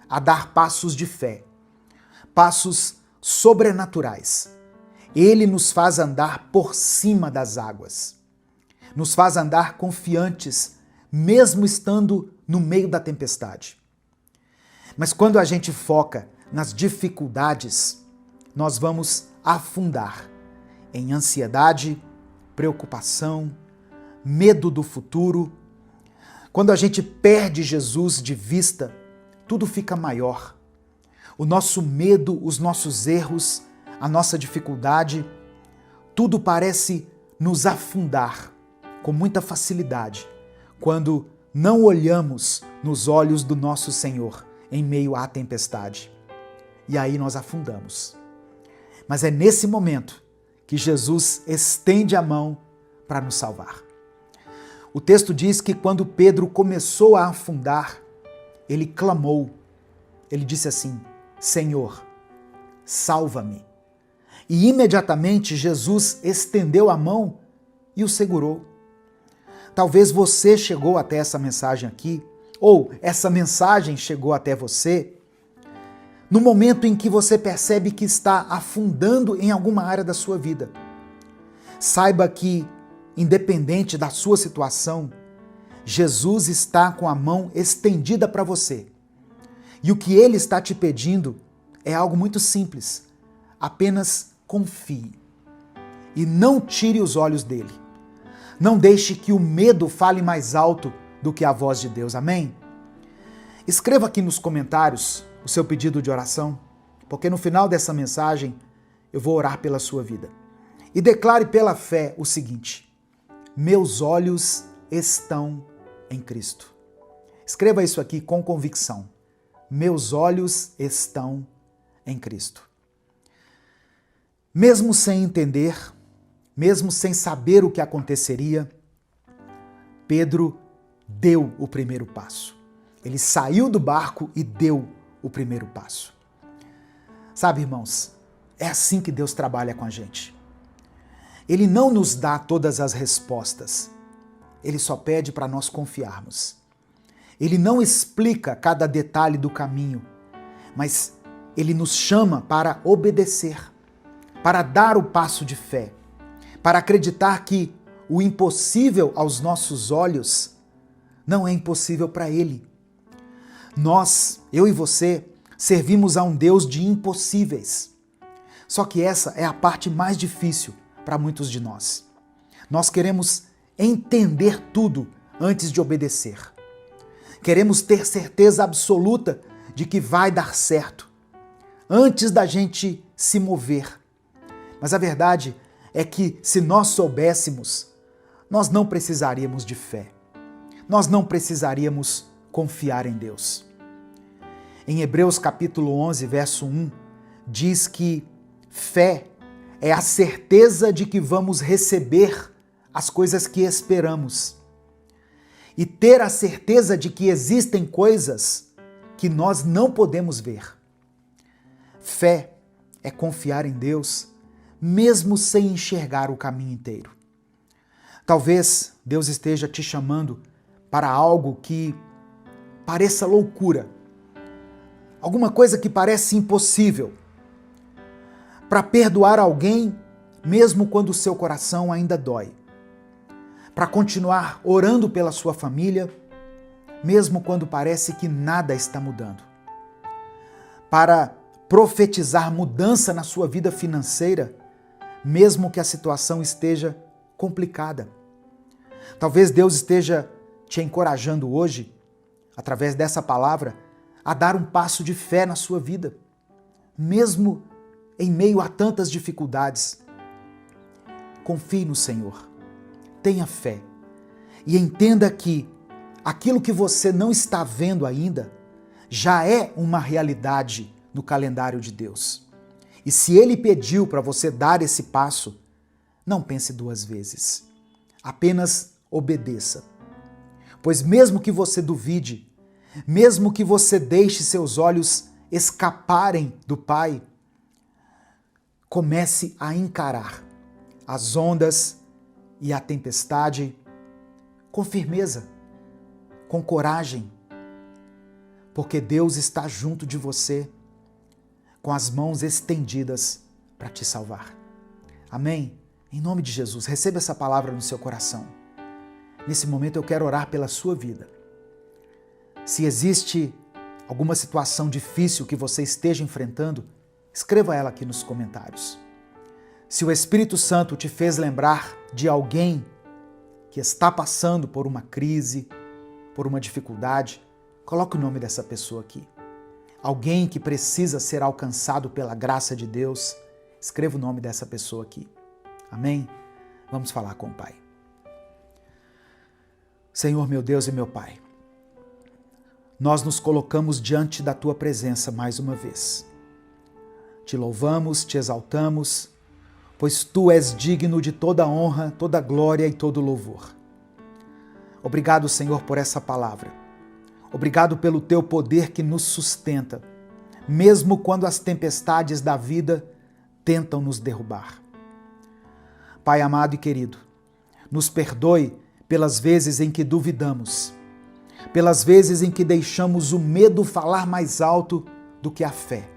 a dar passos de fé, passos sobrenaturais. Ele nos faz andar por cima das águas. Nos faz andar confiantes, mesmo estando no meio da tempestade. Mas quando a gente foca nas dificuldades, nós vamos afundar em ansiedade, preocupação, medo do futuro. Quando a gente perde Jesus de vista, tudo fica maior. O nosso medo, os nossos erros, a nossa dificuldade, tudo parece nos afundar com muita facilidade quando não olhamos nos olhos do nosso Senhor em meio à tempestade. E aí nós afundamos. Mas é nesse momento que Jesus estende a mão para nos salvar. O texto diz que quando Pedro começou a afundar, ele clamou. Ele disse assim: Senhor, salva-me. E imediatamente Jesus estendeu a mão e o segurou. Talvez você chegou até essa mensagem aqui, ou essa mensagem chegou até você no momento em que você percebe que está afundando em alguma área da sua vida. Saiba que, independente da sua situação, Jesus está com a mão estendida para você. E o que Ele está te pedindo é algo muito simples. Apenas confie. E não tire os olhos dele. Não deixe que o medo fale mais alto do que a voz de Deus. Amém? Escreva aqui nos comentários o seu pedido de oração, porque no final dessa mensagem eu vou orar pela sua vida. E declare pela fé o seguinte: meus olhos estão em Cristo. Escreva isso aqui com convicção. Meus olhos estão em Cristo. Mesmo sem entender, mesmo sem saber o que aconteceria, Pedro deu o primeiro passo. Ele saiu do barco e deu o primeiro passo. Sabe, irmãos, é assim que Deus trabalha com a gente. Ele não nos dá todas as respostas. Ele só pede para nós confiarmos. Ele não explica cada detalhe do caminho, mas ele nos chama para obedecer, para dar o passo de fé, para acreditar que o impossível aos nossos olhos não é impossível para Ele. Nós, eu e você, servimos a um Deus de impossíveis. Só que essa é a parte mais difícil para muitos de nós. Nós queremos entender tudo antes de obedecer. Queremos ter certeza absoluta de que vai dar certo, antes da gente se mover. Mas a verdade é que se nós soubéssemos, nós não precisaríamos de fé. Nós não precisaríamos confiar em Deus. Em Hebreus capítulo 11, verso 1, diz que fé é a certeza de que vamos receber as coisas que esperamos. E ter a certeza de que existem coisas que nós não podemos ver. Fé é confiar em Deus, mesmo sem enxergar o caminho inteiro. Talvez Deus esteja te chamando para algo que pareça loucura, alguma coisa que parece impossível, para perdoar alguém, mesmo quando o seu coração ainda dói, para continuar orando pela sua família, mesmo quando parece que nada está mudando, para profetizar mudança na sua vida financeira, mesmo que a situação esteja complicada. Talvez Deus esteja te encorajando hoje, através dessa palavra, a dar um passo de fé na sua vida, mesmo em meio a tantas dificuldades. Confie no Senhor, tenha fé e entenda que aquilo que você não está vendo ainda já é uma realidade no calendário de Deus. E se Ele pediu para você dar esse passo, não pense duas vezes. Apenas obedeça. Pois mesmo que você duvide, mesmo que você deixe seus olhos escaparem do Pai, comece a encarar as ondas e a tempestade com firmeza, com coragem, porque Deus está junto de você, com as mãos estendidas para te salvar. Amém? Em nome de Jesus, receba essa palavra no seu coração. Nesse momento eu quero orar pela sua vida. Se existe alguma situação difícil que você esteja enfrentando, escreva ela aqui nos comentários. Se o Espírito Santo te fez lembrar de alguém que está passando por uma crise, por uma dificuldade, coloque o nome dessa pessoa aqui. Alguém que precisa ser alcançado pela graça de Deus, escreva o nome dessa pessoa aqui. Amém? Vamos falar com o Pai. Senhor, meu Deus e meu Pai, nós nos colocamos diante da Tua presença mais uma vez. Te louvamos, te exaltamos, pois Tu és digno de toda honra, toda glória e todo louvor. Obrigado, Senhor, por essa palavra. Obrigado pelo Teu poder que nos sustenta, mesmo quando as tempestades da vida tentam nos derrubar. Pai amado e querido, nos perdoe pelas vezes em que duvidamos, pelas vezes em que deixamos o medo falar mais alto do que a fé.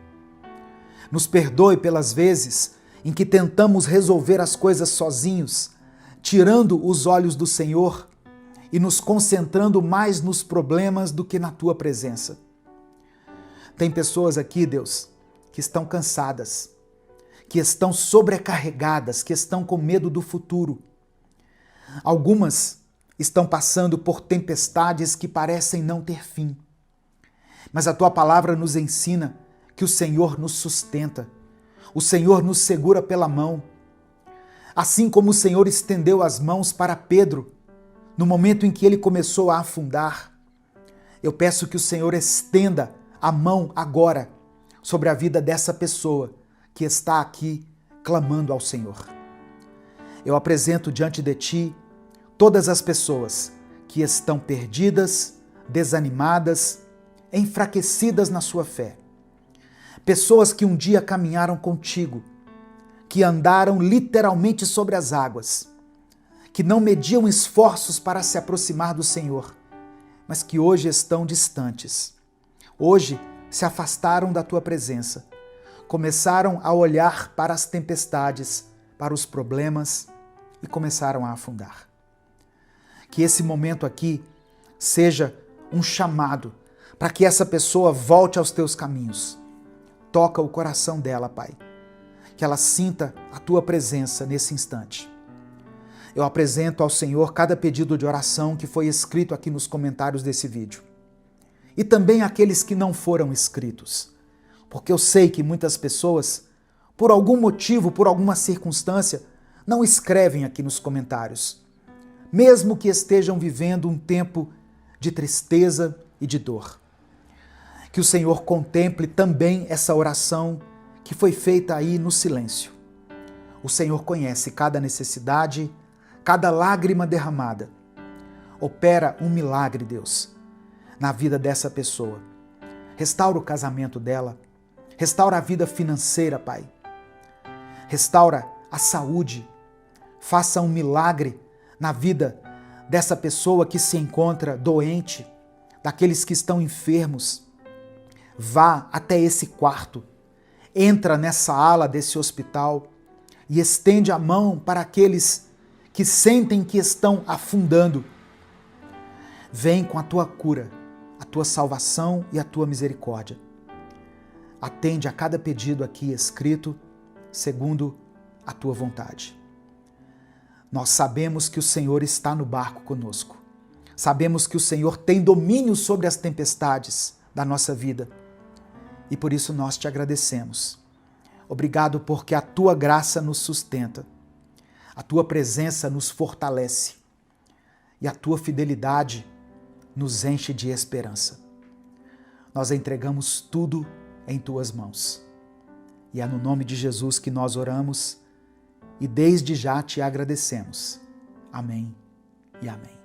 Nos perdoe pelas vezes em que tentamos resolver as coisas sozinhos, tirando os olhos do Senhor e nos concentrando mais nos problemas do que na Tua presença. Tem pessoas aqui, Deus, que estão cansadas, que estão sobrecarregadas, que estão com medo do futuro. Algumas estão passando por tempestades que parecem não ter fim. Mas a Tua palavra nos ensina que o Senhor nos sustenta, o Senhor nos segura pela mão. Assim como o Senhor estendeu as mãos para Pedro, no momento em que ele começou a afundar, eu peço que o Senhor estenda a mão agora sobre a vida dessa pessoa que está aqui clamando ao Senhor. Eu apresento diante de Ti todas as pessoas que estão perdidas, desanimadas, enfraquecidas na sua fé. Pessoas que um dia caminharam contigo, que andaram literalmente sobre as águas, que não mediam esforços para se aproximar do Senhor, mas que hoje estão distantes. Hoje se afastaram da Tua presença, começaram a olhar para as tempestades, para os problemas e começaram a afundar. Que esse momento aqui seja um chamado, para que essa pessoa volte aos teus caminhos. Toca o coração dela, Pai, que ela sinta a tua presença nesse instante. Eu apresento ao Senhor cada pedido de oração que foi escrito aqui nos comentários desse vídeo. E também aqueles que não foram escritos, porque eu sei que muitas pessoas, por algum motivo, por alguma circunstância, não escrevem aqui nos comentários, mesmo que estejam vivendo um tempo de tristeza e de dor. Que o Senhor contemple também essa oração que foi feita aí no silêncio. O Senhor conhece cada necessidade, cada lágrima derramada. Opera um milagre, Deus, na vida dessa pessoa. Restaura o casamento dela, restaura a vida financeira, Pai. Restaura a saúde. Faça um milagre na vida dessa pessoa que se encontra doente, daqueles que estão enfermos. Vá até esse quarto, entra nessa ala desse hospital e estende a mão para aqueles que sentem que estão afundando. Vem com a tua cura, a tua salvação e a tua misericórdia. Atende a cada pedido aqui escrito, segundo a tua vontade. Nós sabemos que o Senhor está no barco conosco. Sabemos que o Senhor tem domínio sobre as tempestades da nossa vida. E por isso nós te agradecemos. Obrigado porque a tua graça nos sustenta. A tua presença nos fortalece. E a tua fidelidade nos enche de esperança. Nós entregamos tudo em tuas mãos. E é no nome de Jesus que nós oramos e desde já te agradecemos. Amém e amém.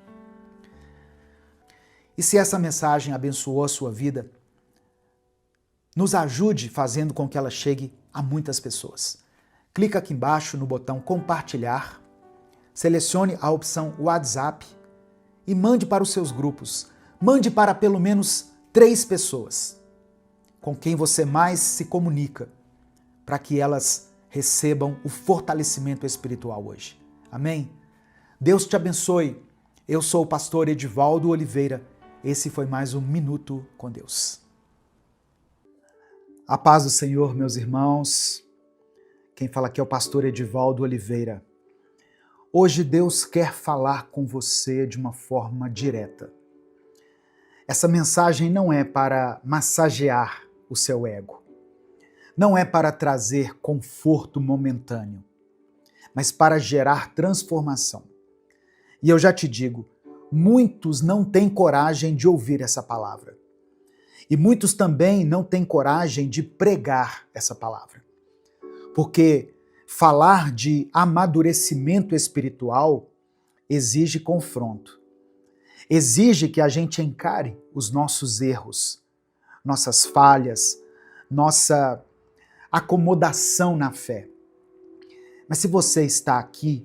E se essa mensagem abençoou a sua vida, nos ajude fazendo com que ela chegue a muitas pessoas. Clica aqui embaixo no botão compartilhar, selecione a opção WhatsApp e mande para os seus grupos. Mande para pelo menos 3 pessoas com quem você mais se comunica, para que elas recebam o fortalecimento espiritual hoje. Amém? Deus te abençoe. Eu sou o pastor Edivaldo Oliveira. Esse foi mais um Minuto com Deus. A paz do Senhor, meus irmãos. Quem fala aqui é o pastor Edivaldo Oliveira. Hoje Deus quer falar com você de uma forma direta. Essa mensagem não é para massagear o seu ego. Não é para trazer conforto momentâneo, mas para gerar transformação. E eu já te digo, muitos não têm coragem de ouvir essa palavra. E muitos também não têm coragem de pregar essa palavra. Porque falar de amadurecimento espiritual exige confronto. Exige que a gente encare os nossos erros, nossas falhas, nossa acomodação na fé. Mas se você está aqui,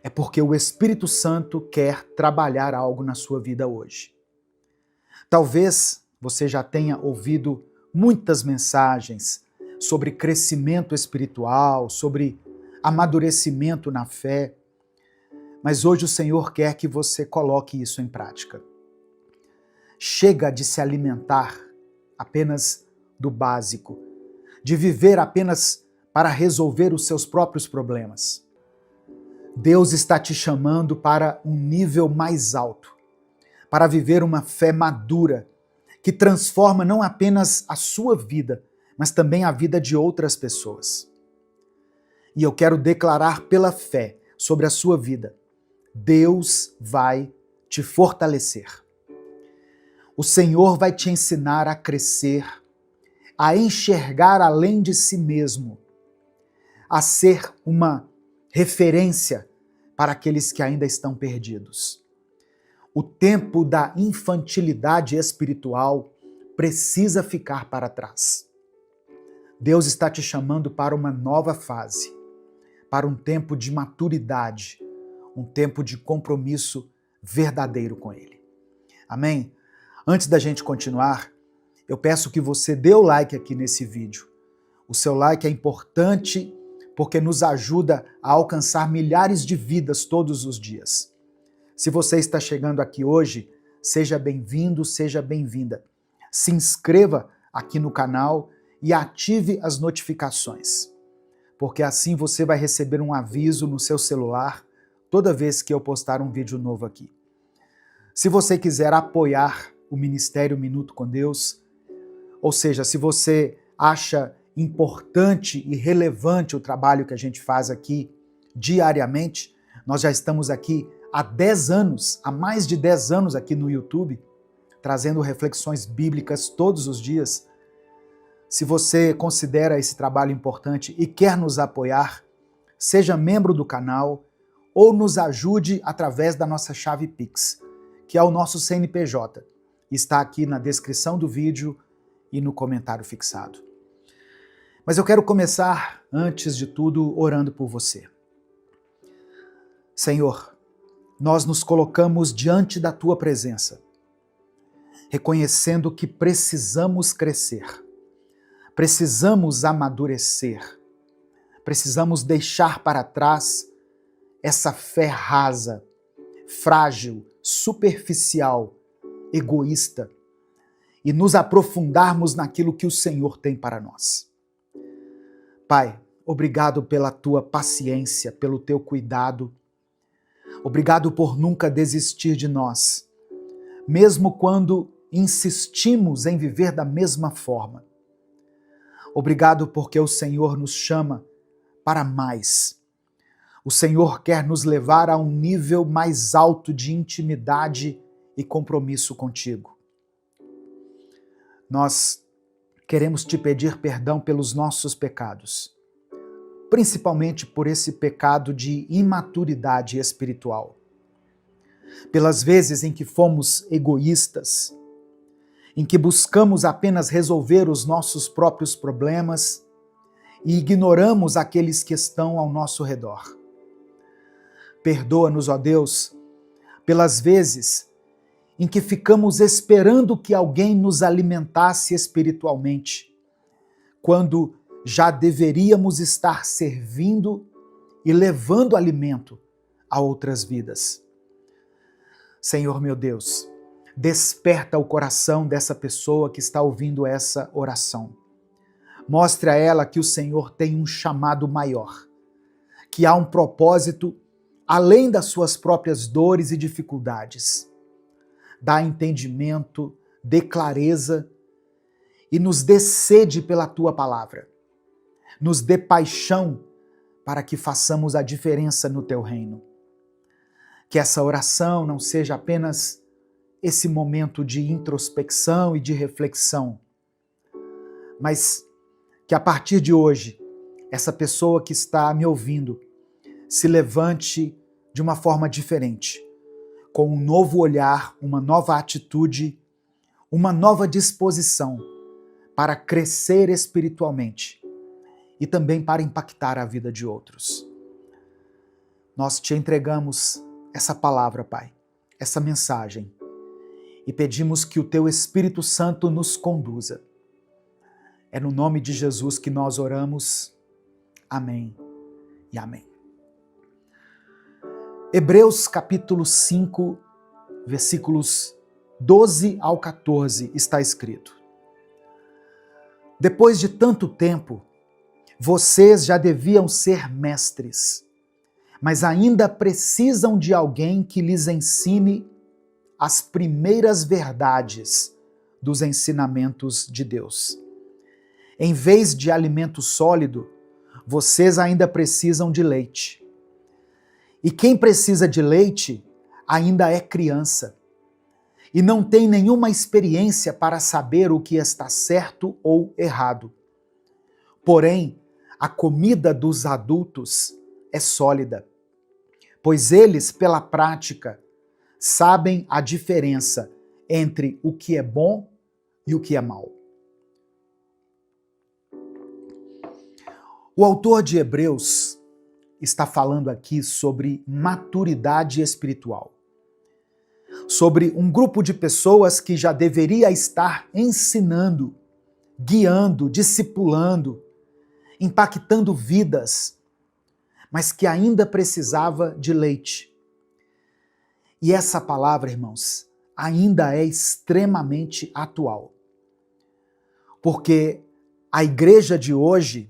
é porque o Espírito Santo quer trabalhar algo na sua vida hoje. Talvez você já tenha ouvido muitas mensagens sobre crescimento espiritual, sobre amadurecimento na fé, mas hoje o Senhor quer que você coloque isso em prática. Chega de se alimentar apenas do básico, de viver apenas para resolver os seus próprios problemas. Deus está te chamando para um nível mais alto, para viver uma fé madura, que transforma não apenas a sua vida, mas também a vida de outras pessoas. E eu quero declarar pela fé sobre a sua vida, Deus vai te fortalecer. O Senhor vai te ensinar a crescer, a enxergar além de si mesmo, a ser uma referência para aqueles que ainda estão perdidos. O tempo da infantilidade espiritual precisa ficar para trás. Deus está te chamando para uma nova fase, para um tempo de maturidade, um tempo de compromisso verdadeiro com Ele. Amém? Antes da gente continuar, eu peço que você dê o like aqui nesse vídeo. O seu like é importante porque nos ajuda a alcançar milhares de vidas todos os dias. Se você está chegando aqui hoje, seja bem-vindo, seja bem-vinda. se inscreva aqui no canal e ative as notificações, porque assim você vai receber um aviso no seu celular toda vez que eu postar um vídeo novo aqui. Se você quiser apoiar o Ministério Minuto com Deus, ou seja, se você acha importante e relevante o trabalho que a gente faz aqui diariamente, nós já estamos aqui há 10 anos, há mais de 10 anos aqui no YouTube, trazendo reflexões bíblicas todos os dias. Se você considera esse trabalho importante e quer nos apoiar, seja membro do canal ou nos ajude através da nossa chave Pix, que é o nosso CNPJ. Está aqui na descrição do vídeo e no comentário fixado. Mas eu quero começar, antes de tudo, orando por você. Senhor, nós nos colocamos diante da Tua presença, reconhecendo que precisamos crescer, precisamos amadurecer, precisamos deixar para trás essa fé rasa, frágil, superficial, egoísta, e nos aprofundarmos naquilo que o Senhor tem para nós. Pai, obrigado pela Tua paciência, pelo Teu cuidado. Obrigado por nunca desistir de nós, mesmo quando insistimos em viver da mesma forma. Obrigado porque o Senhor nos chama para mais. O Senhor quer nos levar a um nível mais alto de intimidade e compromisso contigo. Nós queremos te pedir perdão pelos nossos pecados, principalmente por esse pecado de imaturidade espiritual. Pelas vezes em que fomos egoístas, em que buscamos apenas resolver os nossos próprios problemas e ignoramos aqueles que estão ao nosso redor. Perdoa-nos, ó Deus, pelas vezes em que ficamos esperando que alguém nos alimentasse espiritualmente, quando já deveríamos estar servindo e levando alimento a outras vidas. Senhor meu Deus, desperta o coração dessa pessoa que está ouvindo essa oração. Mostre a ela que o Senhor tem um chamado maior, que há um propósito além das suas próprias dores e dificuldades. Dá entendimento, dê clareza e nos dê sede pela Tua palavra. Nos dê paixão para que façamos a diferença no Teu reino. Que essa oração não seja apenas esse momento de introspecção e de reflexão, mas que a partir de hoje, essa pessoa que está me ouvindo se levante de uma forma diferente, com um novo olhar, uma nova atitude, uma nova disposição para crescer espiritualmente e também para impactar a vida de outros. Nós te entregamos essa palavra, Pai, essa mensagem, e pedimos que o Teu Espírito Santo nos conduza. É no nome de Jesus que nós oramos. Amém e amém. Hebreus capítulo 5, versículos 12 ao 14, está escrito: Depois de tanto tempo, vocês já deviam ser mestres, mas ainda precisam de alguém que lhes ensine as primeiras verdades dos ensinamentos de Deus. Em vez de alimento sólido, vocês ainda precisam de leite. E quem precisa de leite ainda é criança e não tem nenhuma experiência para saber o que está certo ou errado. Porém, a comida dos adultos é sólida, pois eles, pela prática, sabem a diferença entre o que é bom e o que é mal. O autor de Hebreus está falando aqui sobre maturidade espiritual, sobre um grupo de pessoas que já deveria estar ensinando, guiando, discipulando, impactando vidas, mas que ainda precisava de leite. E essa palavra, irmãos, ainda é extremamente atual. Porque a igreja de hoje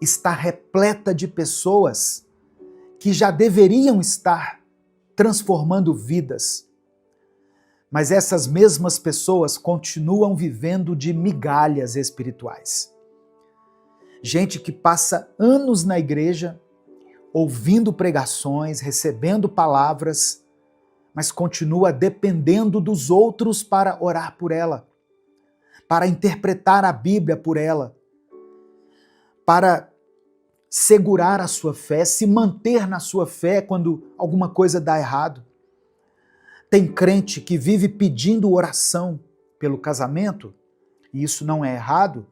está repleta de pessoas que já deveriam estar transformando vidas. Mas essas mesmas pessoas continuam vivendo de migalhas espirituais. Gente que passa anos na igreja, ouvindo pregações, recebendo palavras, mas continua dependendo dos outros para orar por ela, para interpretar a Bíblia por ela, para segurar a sua fé, se manter na sua fé quando alguma coisa dá errado. Tem crente que vive pedindo oração pelo casamento, e isso não é errado,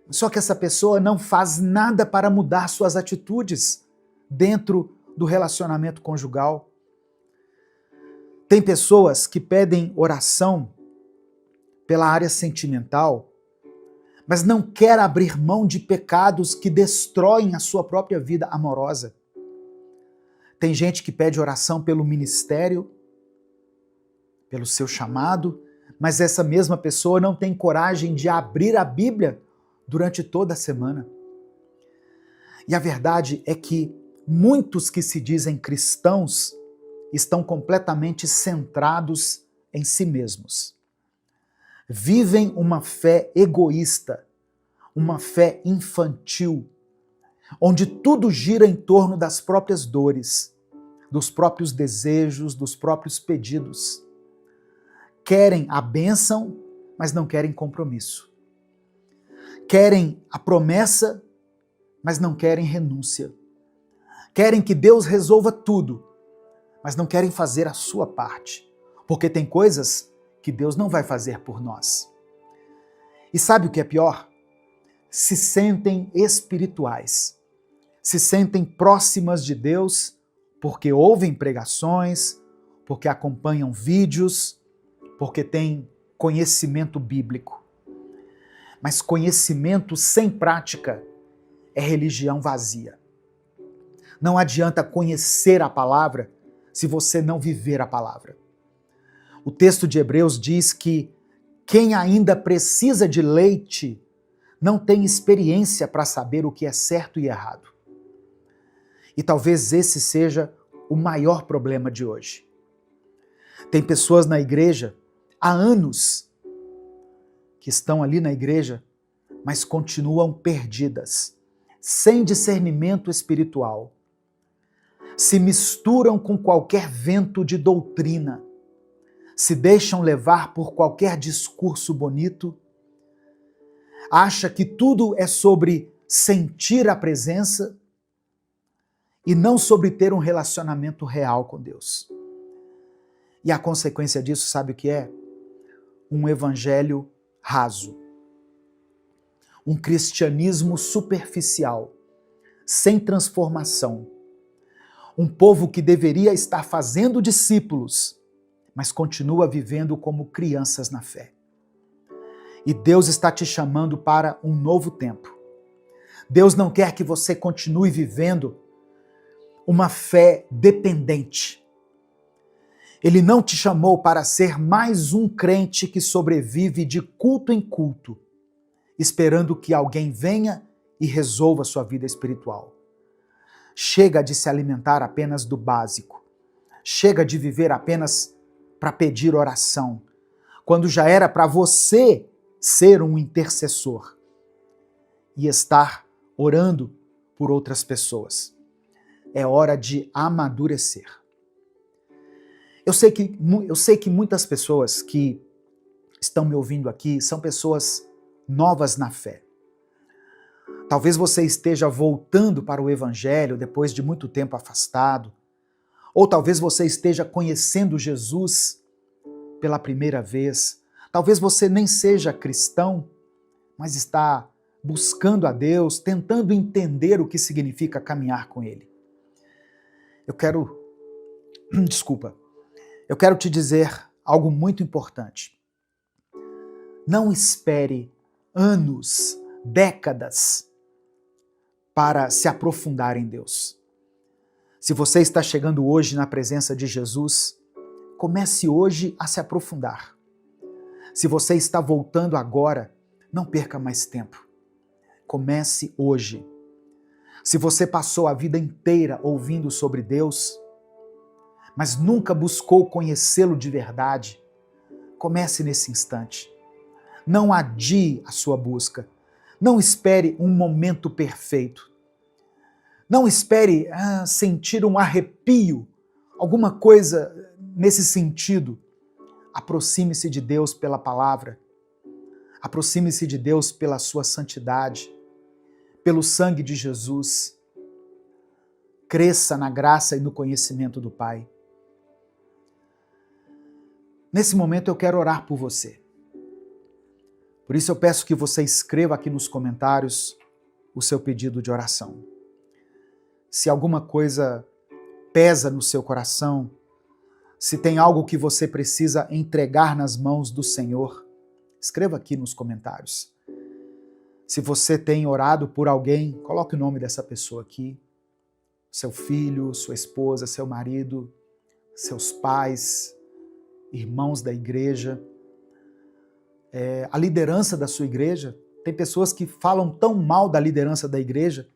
só que essa pessoa não faz nada para mudar suas atitudes dentro do relacionamento conjugal. Tem pessoas que pedem oração pela área sentimental, mas não quer abrir mão de pecados que destroem a sua própria vida amorosa. Tem gente que pede oração pelo ministério, pelo seu chamado, mas essa mesma pessoa não tem coragem de abrir a Bíblia durante toda a semana. E a verdade é que muitos que se dizem cristãos estão completamente centrados em si mesmos. Vivem uma fé egoísta, uma fé infantil, onde tudo gira em torno das próprias dores, dos próprios desejos, dos próprios pedidos. Querem a bênção, mas não querem compromisso. Querem a promessa, mas não querem renúncia. Querem que Deus resolva tudo, mas não querem fazer a sua parte, porque tem coisas que Deus não vai fazer por nós. E sabe o que é pior? Se sentem espirituais, se sentem próximas de Deus porque ouvem pregações, porque acompanham vídeos, porque têm conhecimento bíblico. Mas conhecimento sem prática é religião vazia. Não adianta conhecer a palavra se você não viver a palavra. O texto de Hebreus diz que quem ainda precisa de leite não tem experiência para saber o que é certo e errado. E talvez esse seja o maior problema de hoje. Tem pessoas na igreja há anos que estão ali na igreja, mas continuam perdidas, sem discernimento espiritual. Se misturam com qualquer vento de doutrina, se deixam levar por qualquer discurso bonito, acha que tudo é sobre sentir a presença e não sobre ter um relacionamento real com Deus. E a consequência disso, sabe o que é? Um evangelho raso. Um cristianismo superficial, sem transformação. Um povo que deveria estar fazendo discípulos, mas continua vivendo como crianças na fé. E Deus está te chamando para um novo tempo. Deus não quer que você continue vivendo uma fé dependente. Ele não te chamou para ser mais um crente que sobrevive de culto em culto, esperando que alguém venha e resolva sua vida espiritual. Chega de se alimentar apenas do básico. Chega de viver apenas para pedir oração, quando já era para você ser um intercessor e estar orando por outras pessoas. É hora de amadurecer. Eu sei que muitas pessoas que estão me ouvindo aqui são pessoas novas na fé. Talvez você esteja voltando para o Evangelho depois de muito tempo afastado, ou talvez você esteja conhecendo Jesus pela primeira vez. Talvez você nem seja cristão, mas está buscando a Deus, tentando entender o que significa caminhar com Ele. Eu quero te dizer algo muito importante. Não espere anos, décadas para se aprofundar em Deus. Se você está chegando hoje na presença de Jesus, comece hoje a se aprofundar. Se você está voltando agora, Não perca mais tempo. Comece hoje. Se você passou a vida inteira ouvindo sobre Deus, mas nunca buscou conhecê-lo de verdade, comece nesse instante. Não adie a sua busca. Não espere um momento perfeito. Não espere sentir um arrepio, alguma coisa nesse sentido. Aproxime-se de Deus pela palavra. Aproxime-se de Deus pela sua santidade, pelo sangue de Jesus. Cresça na graça e no conhecimento do Pai. Nesse momento eu quero orar por você. Por isso eu peço que você escreva aqui nos comentários o seu pedido de oração. Se alguma coisa pesa no seu coração, se tem algo que você precisa entregar nas mãos do Senhor, escreva aqui nos comentários. Se você tem orado por alguém, coloque o nome dessa pessoa aqui. Seu filho, sua esposa, seu marido, seus pais, irmãos da igreja, a liderança da sua igreja. Tem pessoas que falam tão mal da liderança da igreja,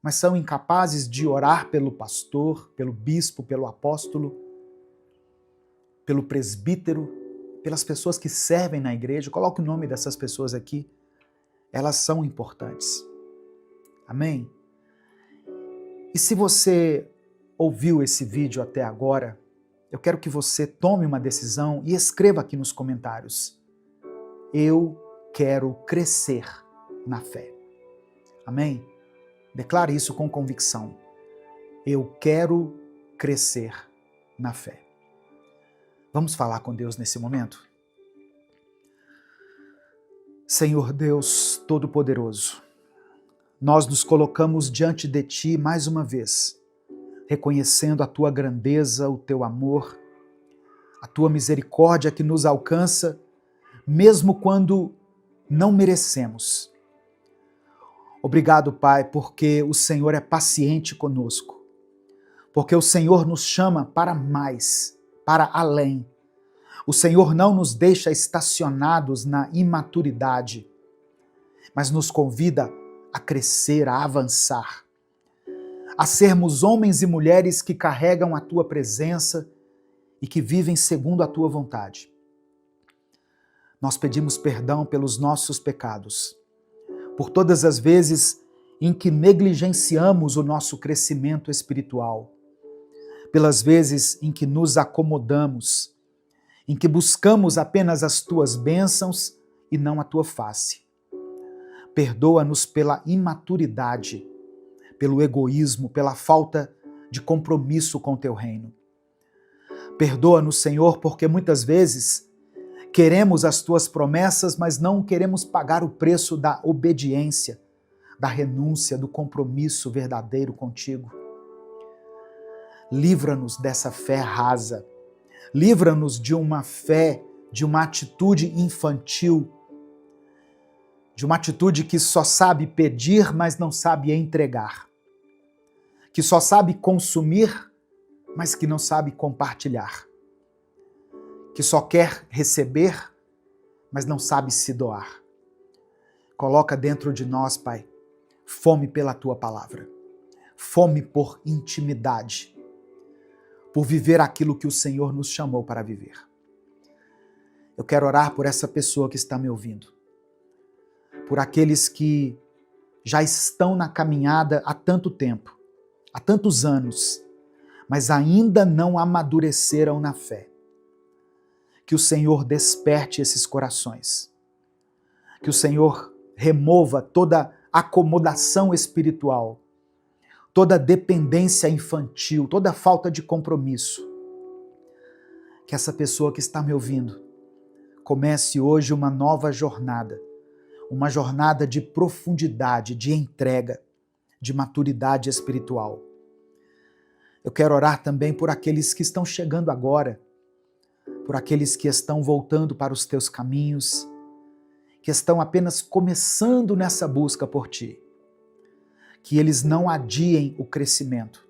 mas são incapazes de orar pelo pastor, pelo bispo, pelo apóstolo, pelo presbítero, pelas pessoas que servem na igreja. Coloque o nome dessas pessoas aqui. Elas são importantes. Amém? E se você ouviu esse vídeo até agora, eu quero que você tome uma decisão e escreva aqui nos comentários: eu quero crescer na fé. Amém? Declare isso com convicção. Eu quero crescer na fé. Vamos falar com Deus nesse momento? Senhor Deus Todo-Poderoso, nós nos colocamos diante de Ti mais uma vez, reconhecendo a Tua grandeza, o Teu amor, a Tua misericórdia que nos alcança, mesmo quando não merecemos. Obrigado, Pai, porque o Senhor é paciente conosco, porque o Senhor nos chama para mais, para além. O Senhor não nos deixa estacionados na imaturidade, mas nos convida a crescer, a avançar, a sermos homens e mulheres que carregam a Tua presença e que vivem segundo a Tua vontade. Nós pedimos perdão pelos nossos pecados, por todas as vezes em que negligenciamos o nosso crescimento espiritual, pelas vezes em que nos acomodamos, em que buscamos apenas as Tuas bênçãos e não a Tua face. Perdoa-nos pela imaturidade, pelo egoísmo, pela falta de compromisso com o Teu reino. Perdoa-nos, Senhor, porque muitas vezes queremos as Tuas promessas, mas não queremos pagar o preço da obediência, da renúncia, do compromisso verdadeiro contigo. Livra-nos dessa fé rasa. Livra-nos de uma fé, de uma atitude infantil, de uma atitude que só sabe pedir, mas não sabe entregar, que só sabe consumir, mas que não sabe compartilhar, que só quer receber, mas não sabe se doar. Coloca dentro de nós, Pai, fome pela Tua palavra, fome por intimidade, por viver aquilo que o Senhor nos chamou para viver. Eu quero orar por essa pessoa que está me ouvindo, por aqueles que já estão na caminhada há tanto tempo, há tantos anos, mas ainda não amadureceram na fé. Que o Senhor desperte esses corações, que o Senhor remova toda acomodação espiritual, toda dependência infantil, toda falta de compromisso. Que essa pessoa que está me ouvindo comece hoje uma nova jornada, uma jornada de profundidade, de entrega, de maturidade espiritual. Eu quero orar também por aqueles que estão chegando agora, por aqueles que estão voltando para os Teus caminhos, que estão apenas começando nessa busca por Ti. Que eles não adiem o crescimento,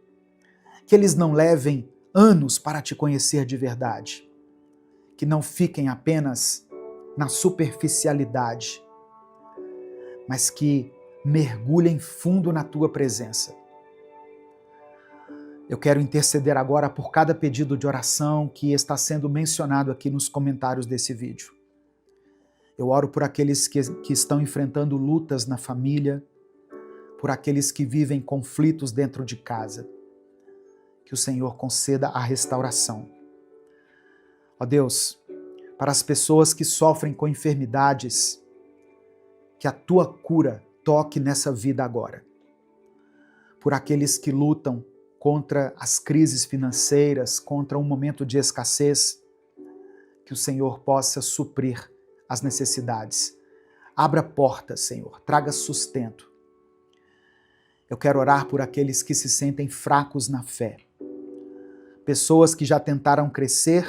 que eles não levem anos para Te conhecer de verdade, que não fiquem apenas na superficialidade, mas que mergulhem fundo na tua presença. Eu quero interceder agora por cada pedido de oração que está sendo mencionado aqui nos comentários desse vídeo. Eu oro por aqueles que estão enfrentando lutas na família, por aqueles que vivem conflitos dentro de casa. Que o Senhor conceda a restauração. Ó Deus, para as pessoas que sofrem com enfermidades, que a tua cura toque nessa vida agora. Por aqueles que lutam contra as crises financeiras, contra um momento de escassez, que o Senhor possa suprir as necessidades. Abra portas, Senhor, traga sustento. Eu quero orar por aqueles que se sentem fracos na fé. Pessoas que já tentaram crescer,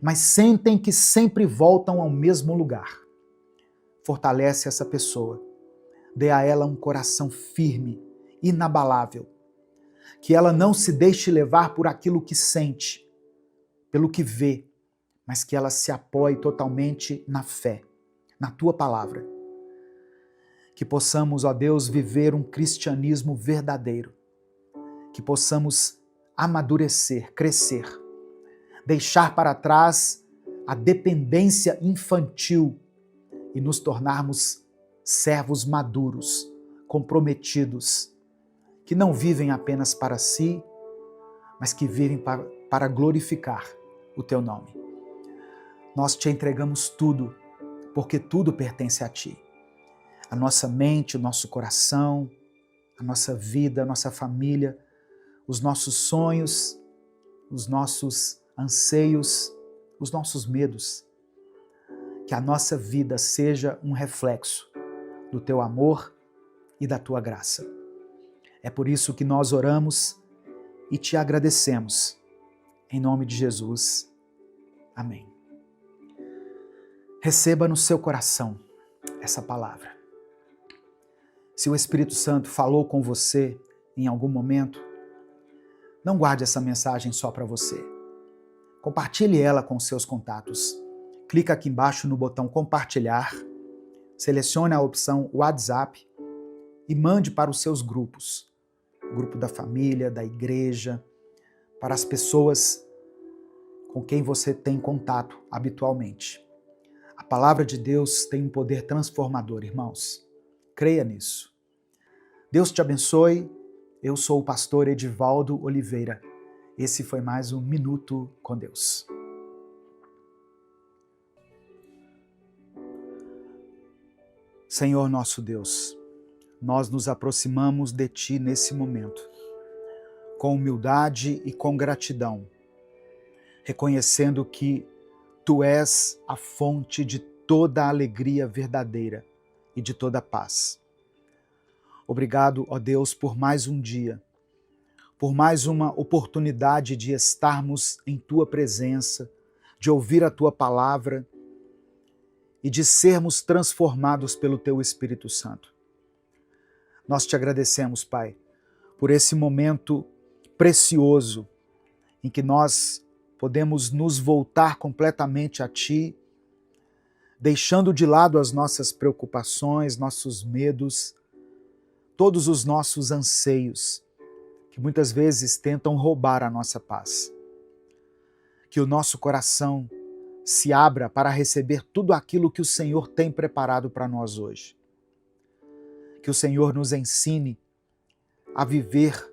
mas sentem que sempre voltam ao mesmo lugar. Fortalece essa pessoa. Dê a ela um coração firme, inabalável. Que ela não se deixe levar por aquilo que sente, pelo que vê, mas que ela se apoie totalmente na fé, na tua palavra. Que possamos, ó Deus, viver um cristianismo verdadeiro. Que possamos amadurecer, crescer, deixar para trás a dependência infantil e nos tornarmos servos maduros, comprometidos, que não vivem apenas para si, mas que vivem para glorificar o teu nome. Nós te entregamos tudo, porque tudo pertence a ti. A nossa mente, o nosso coração, a nossa vida, a nossa família, os nossos sonhos, os nossos anseios, os nossos medos. Que a nossa vida seja um reflexo do teu amor e da tua graça. É por isso que nós oramos e te agradecemos. Em nome de Jesus. Amém. Receba no seu coração essa palavra. Se o Espírito Santo falou com você em algum momento, não guarde essa mensagem só para você. Compartilhe ela com seus contatos. Clica aqui embaixo no botão compartilhar, selecione a opção WhatsApp e mande para os seus grupos. O grupo da família, da igreja, para as pessoas com quem você tem contato habitualmente. A palavra de Deus tem um poder transformador, irmãos. Creia nisso. Deus te abençoe. Eu sou o pastor Edivaldo Oliveira. Esse foi mais um Minuto com Deus. Senhor nosso Deus, nós nos aproximamos de Ti nesse momento, com humildade e com gratidão, reconhecendo que Tu és a fonte de toda a alegria verdadeira e de toda a paz. Obrigado, ó Deus, por mais um dia, por mais uma oportunidade de estarmos em Tua presença, de ouvir a Tua palavra e de sermos transformados pelo Teu Espírito Santo. Nós te agradecemos, Pai, por esse momento precioso em que nós podemos nos voltar completamente a Ti, deixando de lado as nossas preocupações, nossos medos, todos os nossos anseios, que muitas vezes tentam roubar a nossa paz. Que o nosso coração se abra para receber tudo aquilo que o Senhor tem preparado para nós hoje. Que o Senhor nos ensine a viver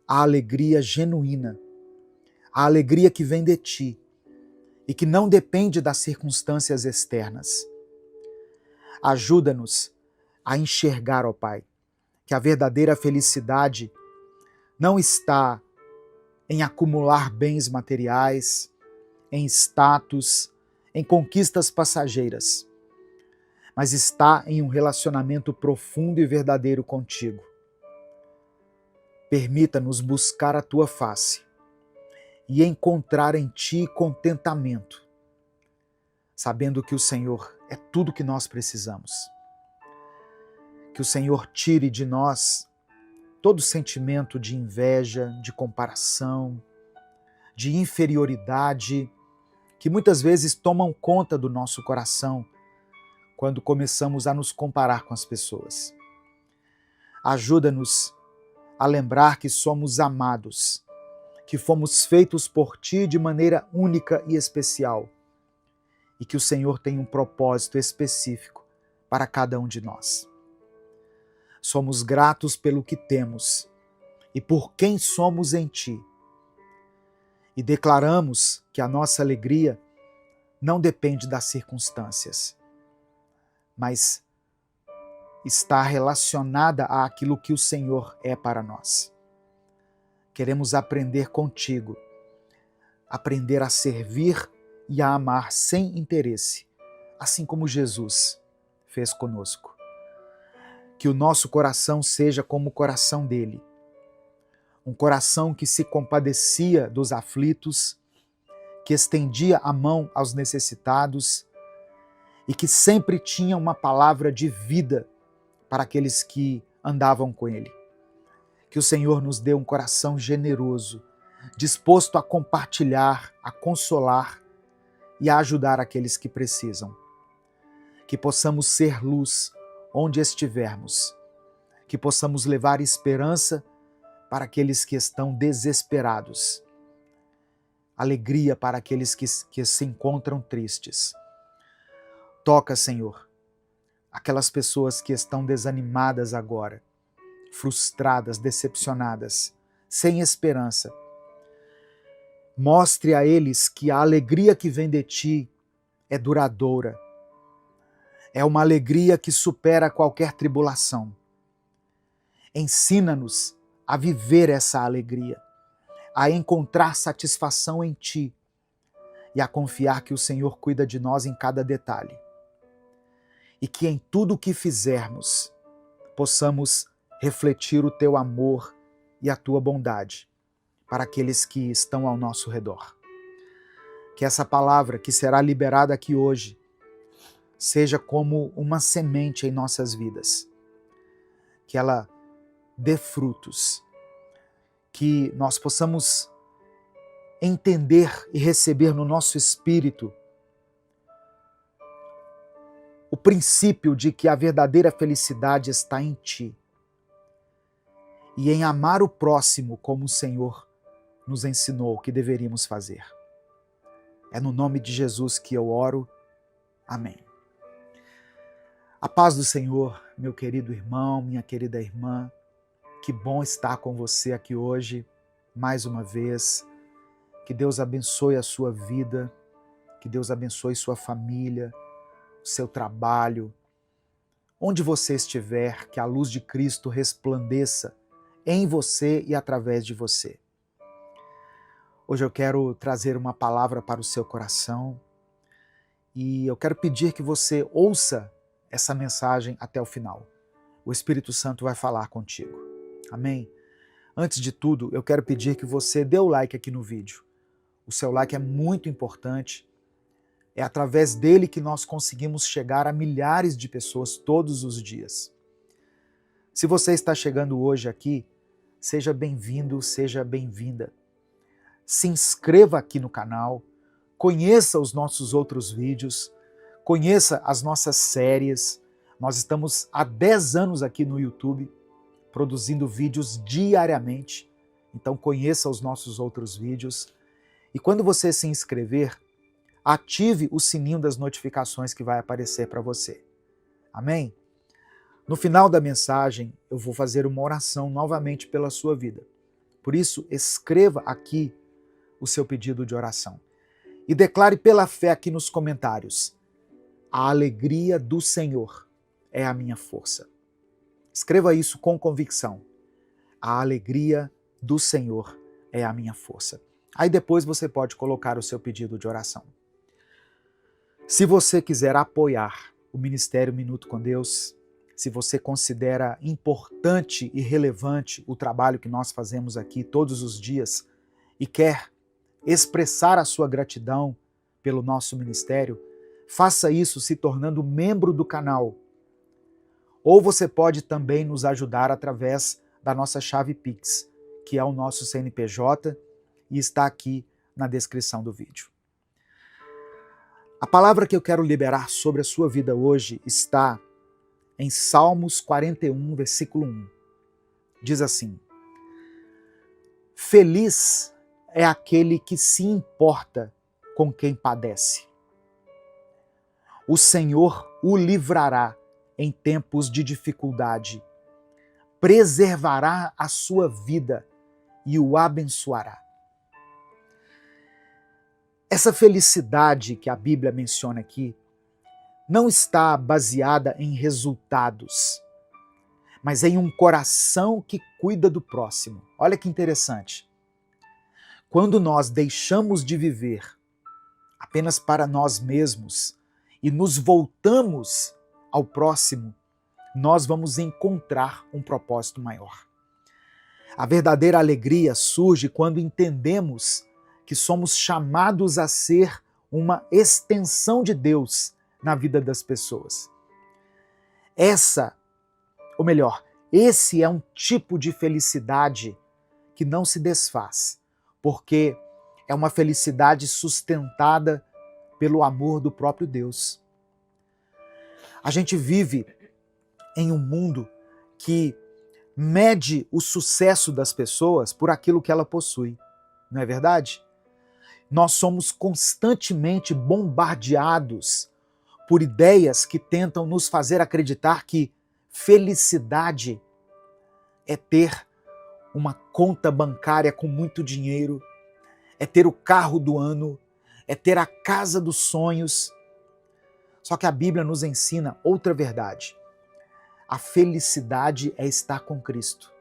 a alegria genuína, a alegria que vem de Ti e que não depende das circunstâncias externas. Ajuda-nos a enxergar, ó Pai, que a verdadeira felicidade não está em acumular bens materiais, em status, em conquistas passageiras, mas está em um relacionamento profundo e verdadeiro contigo. Permita-nos buscar a Tua face e encontrar em Ti contentamento, sabendo que o Senhor é tudo que nós precisamos. Que o Senhor tire de nós todo sentimento de inveja, de comparação, de inferioridade, que muitas vezes tomam conta do nosso coração quando começamos a nos comparar com as pessoas. Ajuda-nos a lembrar que somos amados, que fomos feitos por Ti de maneira única e especial, e que o Senhor tem um propósito específico para cada um de nós. Somos gratos pelo que temos e por quem somos em Ti. E declaramos que a nossa alegria não depende das circunstâncias, mas está relacionada àquilo que o Senhor é para nós. Queremos aprender contigo, aprender a servir e a amar sem interesse, assim como Jesus fez conosco. Que o nosso coração seja como o coração dele, um coração que se compadecia dos aflitos, que estendia a mão aos necessitados e que sempre tinha uma palavra de vida para aqueles que andavam com ele. Que o Senhor nos dê um coração generoso, disposto a compartilhar, a consolar e a ajudar aqueles que precisam. Que possamos ser luz onde estivermos, que possamos levar esperança para aqueles que estão desesperados, alegria para aqueles que se encontram tristes. Toca, Senhor, aquelas pessoas que estão desanimadas agora, frustradas, decepcionadas, sem esperança. Mostre a eles que a alegria que vem de Ti é duradoura. É uma alegria que supera qualquer tribulação. Ensina-nos a viver essa alegria, a encontrar satisfação em Ti e a confiar que o Senhor cuida de nós em cada detalhe. E que em tudo o que fizermos, possamos refletir o Teu amor e a Tua bondade para aqueles que estão ao nosso redor. Que essa palavra que será liberada aqui hoje seja como uma semente em nossas vidas, que ela dê frutos, que nós possamos entender e receber no nosso espírito o princípio de que a verdadeira felicidade está em Ti e em amar o próximo como o Senhor nos ensinou que deveríamos fazer. É no nome de Jesus que eu oro. Amém. A paz do Senhor, meu querido irmão, minha querida irmã, que bom estar com você aqui hoje, mais uma vez. Que Deus abençoe a sua vida, que Deus abençoe sua família, seu trabalho. Onde você estiver, que a luz de Cristo resplandeça em você e através de você. Hoje eu quero trazer uma palavra para o seu coração e eu quero pedir que você ouça essa mensagem até o final. O Espírito Santo vai falar contigo. Amém? Antes de tudo, eu quero pedir que você dê o like aqui no vídeo. O seu like é muito importante. É através dele que nós conseguimos chegar a milhares de pessoas todos os dias. Se você está chegando hoje aqui, seja bem-vindo, seja bem-vinda. Se inscreva aqui no canal, conheça os nossos outros vídeos, conheça as nossas séries. Nós estamos há 10 anos aqui no YouTube, produzindo vídeos diariamente. Então conheça os nossos outros vídeos. E quando você se inscrever, ative o sininho das notificações que vai aparecer para você. Amém? No final da mensagem, eu vou fazer uma oração novamente pela sua vida. Por isso, escreva aqui o seu pedido de oração. E declare pela fé aqui nos comentários: a alegria do Senhor é a minha força. Escreva isso com convicção. A alegria do Senhor é a minha força. Aí depois você pode colocar o seu pedido de oração. Se você quiser apoiar o Ministério Minuto com Deus, se você considera importante e relevante o trabalho que nós fazemos aqui todos os dias e quer expressar a sua gratidão pelo nosso ministério, faça isso se tornando membro do canal. Ou você pode também nos ajudar através da nossa chave Pix, que é o nosso CNPJ e está aqui na descrição do vídeo. A palavra que eu quero liberar sobre a sua vida hoje está em Salmos 41, versículo 1. Diz assim: Feliz é aquele que se importa com quem padece. O Senhor o livrará em tempos de dificuldade, preservará a sua vida e o abençoará. Essa felicidade que a Bíblia menciona aqui não está baseada em resultados, mas em um coração que cuida do próximo. Olha que interessante. Quando nós deixamos de viver apenas para nós mesmos e nos voltamos ao próximo, nós vamos encontrar um propósito maior. A verdadeira alegria surge quando entendemos que somos chamados a ser uma extensão de Deus na vida das pessoas. Esse é um tipo de felicidade que não se desfaz, porque é uma felicidade sustentada pelo amor do próprio Deus. A gente vive em um mundo que mede o sucesso das pessoas por aquilo que ela possui, não é verdade? Nós somos constantemente bombardeados por ideias que tentam nos fazer acreditar que felicidade é ter uma conta bancária com muito dinheiro, é ter o carro do ano, é ter a casa dos sonhos. Só que a Bíblia nos ensina outra verdade. A felicidade é estar com Cristo.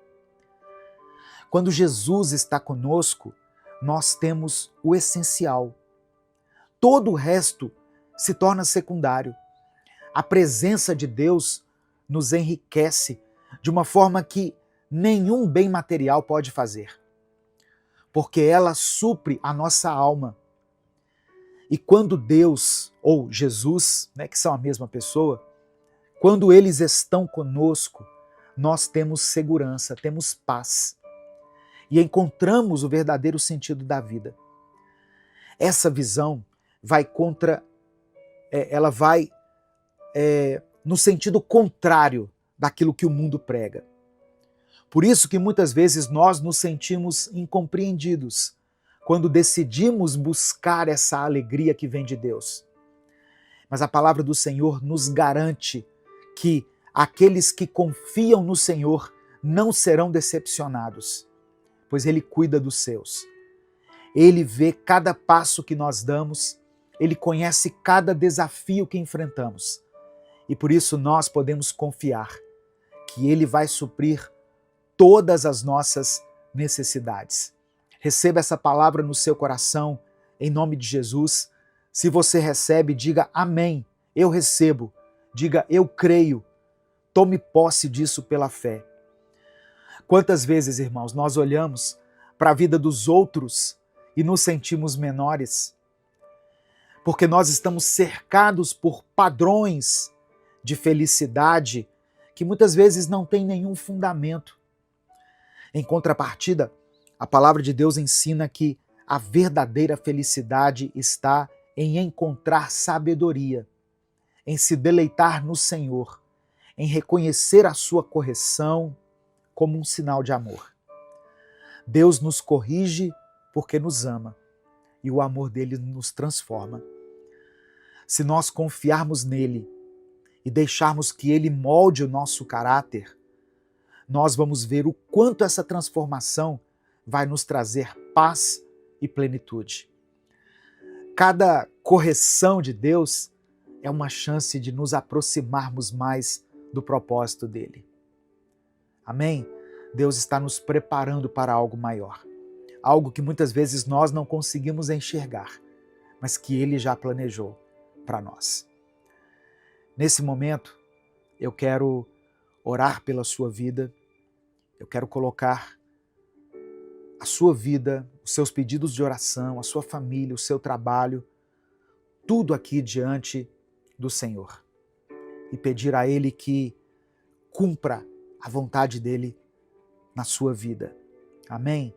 Quando Jesus está conosco, nós temos o essencial. Todo o resto se torna secundário. A presença de Deus nos enriquece de uma forma que nenhum bem material pode fazer, porque ela supre a nossa alma. E quando Deus ou Jesus, que são a mesma pessoa, quando eles estão conosco, nós temos segurança, temos paz e encontramos o verdadeiro sentido da vida. Essa visão vai no sentido contrário daquilo que o mundo prega. Por isso que muitas vezes nós nos sentimos incompreendidos quando decidimos buscar essa alegria que vem de Deus. Mas a palavra do Senhor nos garante que aqueles que confiam no Senhor não serão decepcionados, pois Ele cuida dos seus. Ele vê cada passo que nós damos, Ele conhece cada desafio que enfrentamos. E por isso nós podemos confiar que Ele vai suprir todas as nossas necessidades. Receba essa palavra no seu coração, em nome de Jesus. Se você recebe, diga amém, eu recebo. Diga eu creio. Tome posse disso pela fé. Quantas vezes, irmãos, nós olhamos para a vida dos outros e nos sentimos menores? Porque nós estamos cercados por padrões de felicidade que muitas vezes não têm nenhum fundamento. Em contrapartida, a palavra de Deus ensina que a verdadeira felicidade está em encontrar sabedoria, em se deleitar no Senhor, em reconhecer a sua correção como um sinal de amor. Deus nos corrige porque nos ama e o amor dele nos transforma. Se nós confiarmos nele e deixarmos que ele molde o nosso caráter, nós vamos ver o quanto essa transformação vai nos trazer paz e plenitude. Cada correção de Deus é uma chance de nos aproximarmos mais do propósito dele. Amém? Deus está nos preparando para algo maior. Algo que muitas vezes nós não conseguimos enxergar, mas que ele já planejou para nós. Nesse momento, eu quero orar pela sua vida, eu quero colocar a sua vida, os seus pedidos de oração, a sua família, o seu trabalho, tudo aqui diante do Senhor. E pedir a Ele que cumpra a vontade dEle na sua vida. Amém?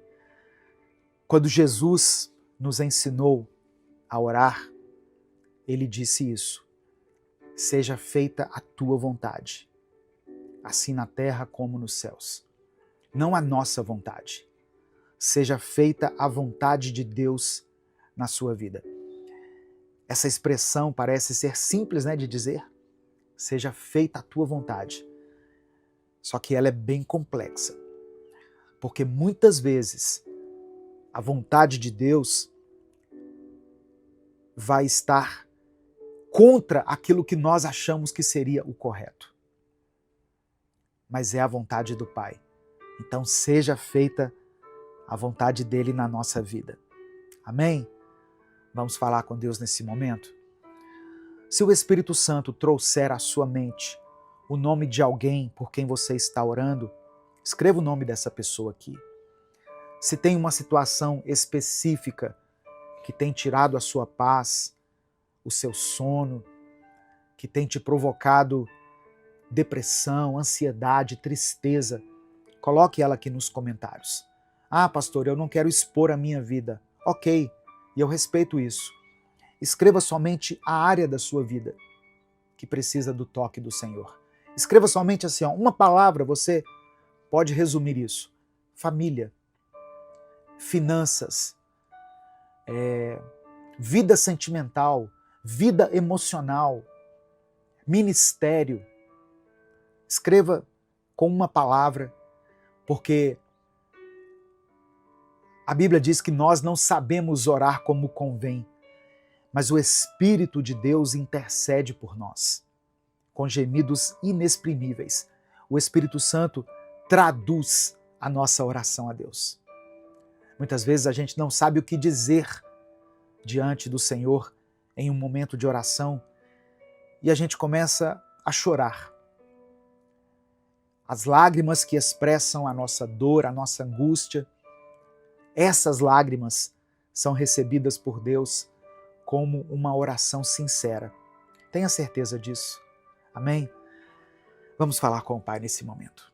Quando Jesus nos ensinou a orar, ele disse isso: seja feita a tua vontade, assim na terra como nos céus. Não a nossa vontade. Seja feita a vontade de Deus na sua vida. Essa expressão parece ser simples, né, de dizer. Seja feita a tua vontade. Só que ela é bem complexa. Porque muitas vezes a vontade de Deus vai estar contra aquilo que nós achamos que seria o correto. Mas é a vontade do Pai. Então seja feita a vontade dele na nossa vida. Amém? Vamos falar com Deus nesse momento? Se o Espírito Santo trouxer à sua mente o nome de alguém por quem você está orando, escreva o nome dessa pessoa aqui. Se tem uma situação específica que tem tirado a sua paz, o seu sono, que tem te provocado depressão, ansiedade, tristeza, coloque ela aqui nos comentários. Ah, pastor, eu não quero expor a minha vida. Ok, e eu respeito isso. Escreva somente a área da sua vida que precisa do toque do Senhor. Escreva somente assim, ó, uma palavra, você pode resumir isso. Família, finanças, vida sentimental, vida emocional, ministério. Escreva com uma palavra, porque a Bíblia diz que nós não sabemos orar como convém, mas o Espírito de Deus intercede por nós, com gemidos inexprimíveis. O Espírito Santo traduz a nossa oração a Deus. Muitas vezes a gente não sabe o que dizer diante do Senhor em um momento de oração e a gente começa a chorar. As lágrimas que expressam a nossa dor, a nossa angústia, essas lágrimas são recebidas por Deus como uma oração sincera. Tenha certeza disso. Amém? Vamos falar com o Pai nesse momento.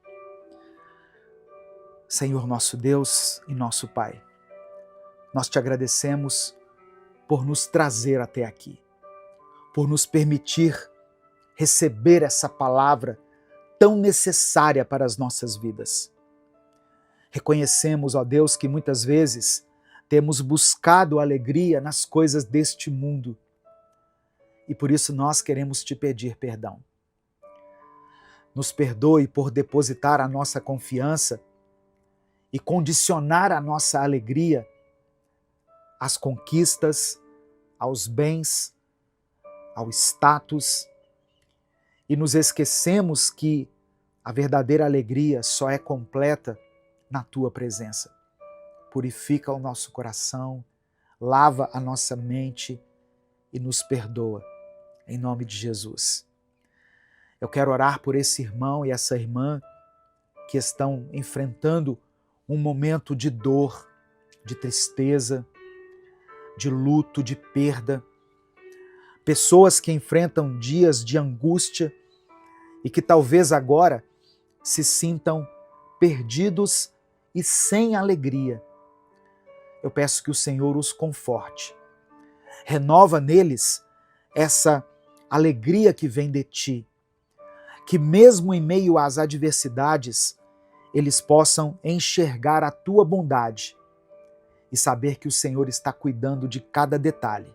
Senhor nosso Deus e nosso Pai, nós te agradecemos por nos trazer até aqui, por nos permitir receber essa palavra tão necessária para as nossas vidas. Reconhecemos, ó Deus, que muitas vezes temos buscado alegria nas coisas deste mundo e por isso nós queremos te pedir perdão. Nos perdoe por depositar a nossa confiança e condicionar a nossa alegria às conquistas, aos bens, ao status, e nos esquecemos que a verdadeira alegria só é completa na tua presença. Purifica o nosso coração, lava a nossa mente e nos perdoa, em nome de Jesus. Eu quero orar por esse irmão e essa irmã que estão enfrentando um momento de dor, de tristeza, de luto, de perda. Pessoas que enfrentam dias de angústia e que talvez agora se sintam perdidos e sem alegria. Eu peço que o Senhor os conforte. Renova neles essa alegria que vem de ti. Que mesmo em meio às adversidades, eles possam enxergar a tua bondade e saber que o Senhor está cuidando de cada detalhe.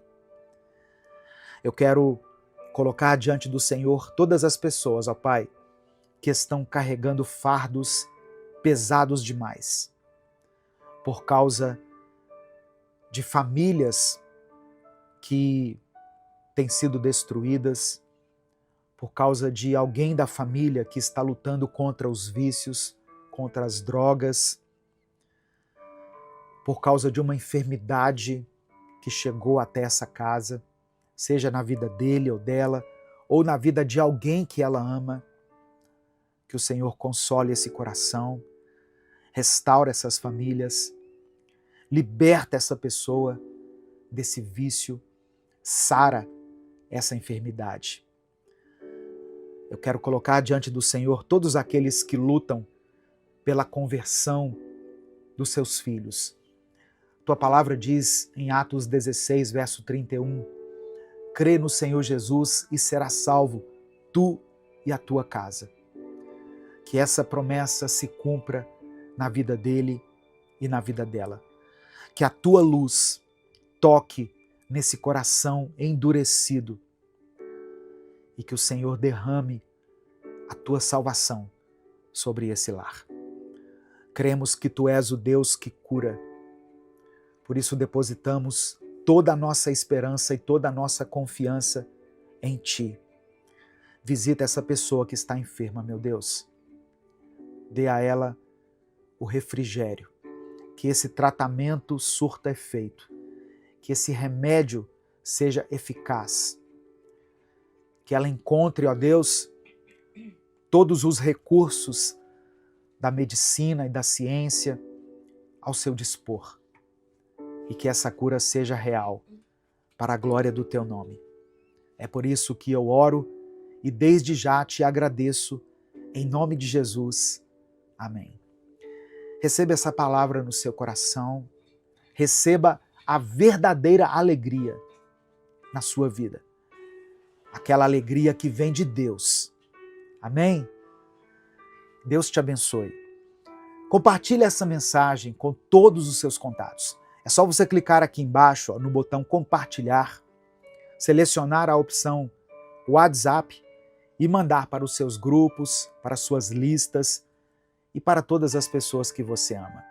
Eu quero colocar diante do Senhor todas as pessoas, ó Pai, que estão carregando fardos pesados demais, por causa de famílias que têm sido destruídas, por causa de alguém da família que está lutando contra os vícios, contra as drogas, por causa de uma enfermidade que chegou até essa casa, seja na vida dele ou dela, ou na vida de alguém que ela ama. Que o Senhor console esse coração, restaura essas famílias, liberta essa pessoa desse vício, sara essa enfermidade. Eu quero colocar diante do Senhor todos aqueles que lutam pela conversão dos seus filhos. Tua palavra diz em Atos 16, verso 31, crê no Senhor Jesus e será salvo, tu e a tua casa. Que essa promessa se cumpra na vida dele e na vida dela. Que a tua luz toque nesse coração endurecido e que o Senhor derrame a tua salvação sobre esse lar. Cremos que tu és o Deus que cura. Por isso depositamos toda a nossa esperança e toda a nossa confiança em ti. Visita essa pessoa que está enferma, meu Deus. Dê a ela o refrigério. Que esse tratamento surta efeito. Que esse remédio seja eficaz. Que ela encontre, ó Deus, todos os recursos da medicina e da ciência ao seu dispor. E que essa cura seja real, para a glória do teu nome. É por isso que eu oro e desde já te agradeço, em nome de Jesus. Amém. Receba essa palavra no seu coração, receba a verdadeira alegria na sua vida. Aquela alegria que vem de Deus. Amém? Deus te abençoe. Compartilhe essa mensagem com todos os seus contatos. É só você clicar aqui embaixo no botão compartilhar, selecionar a opção WhatsApp e mandar para os seus grupos, para as suas listas e para todas as pessoas que você ama.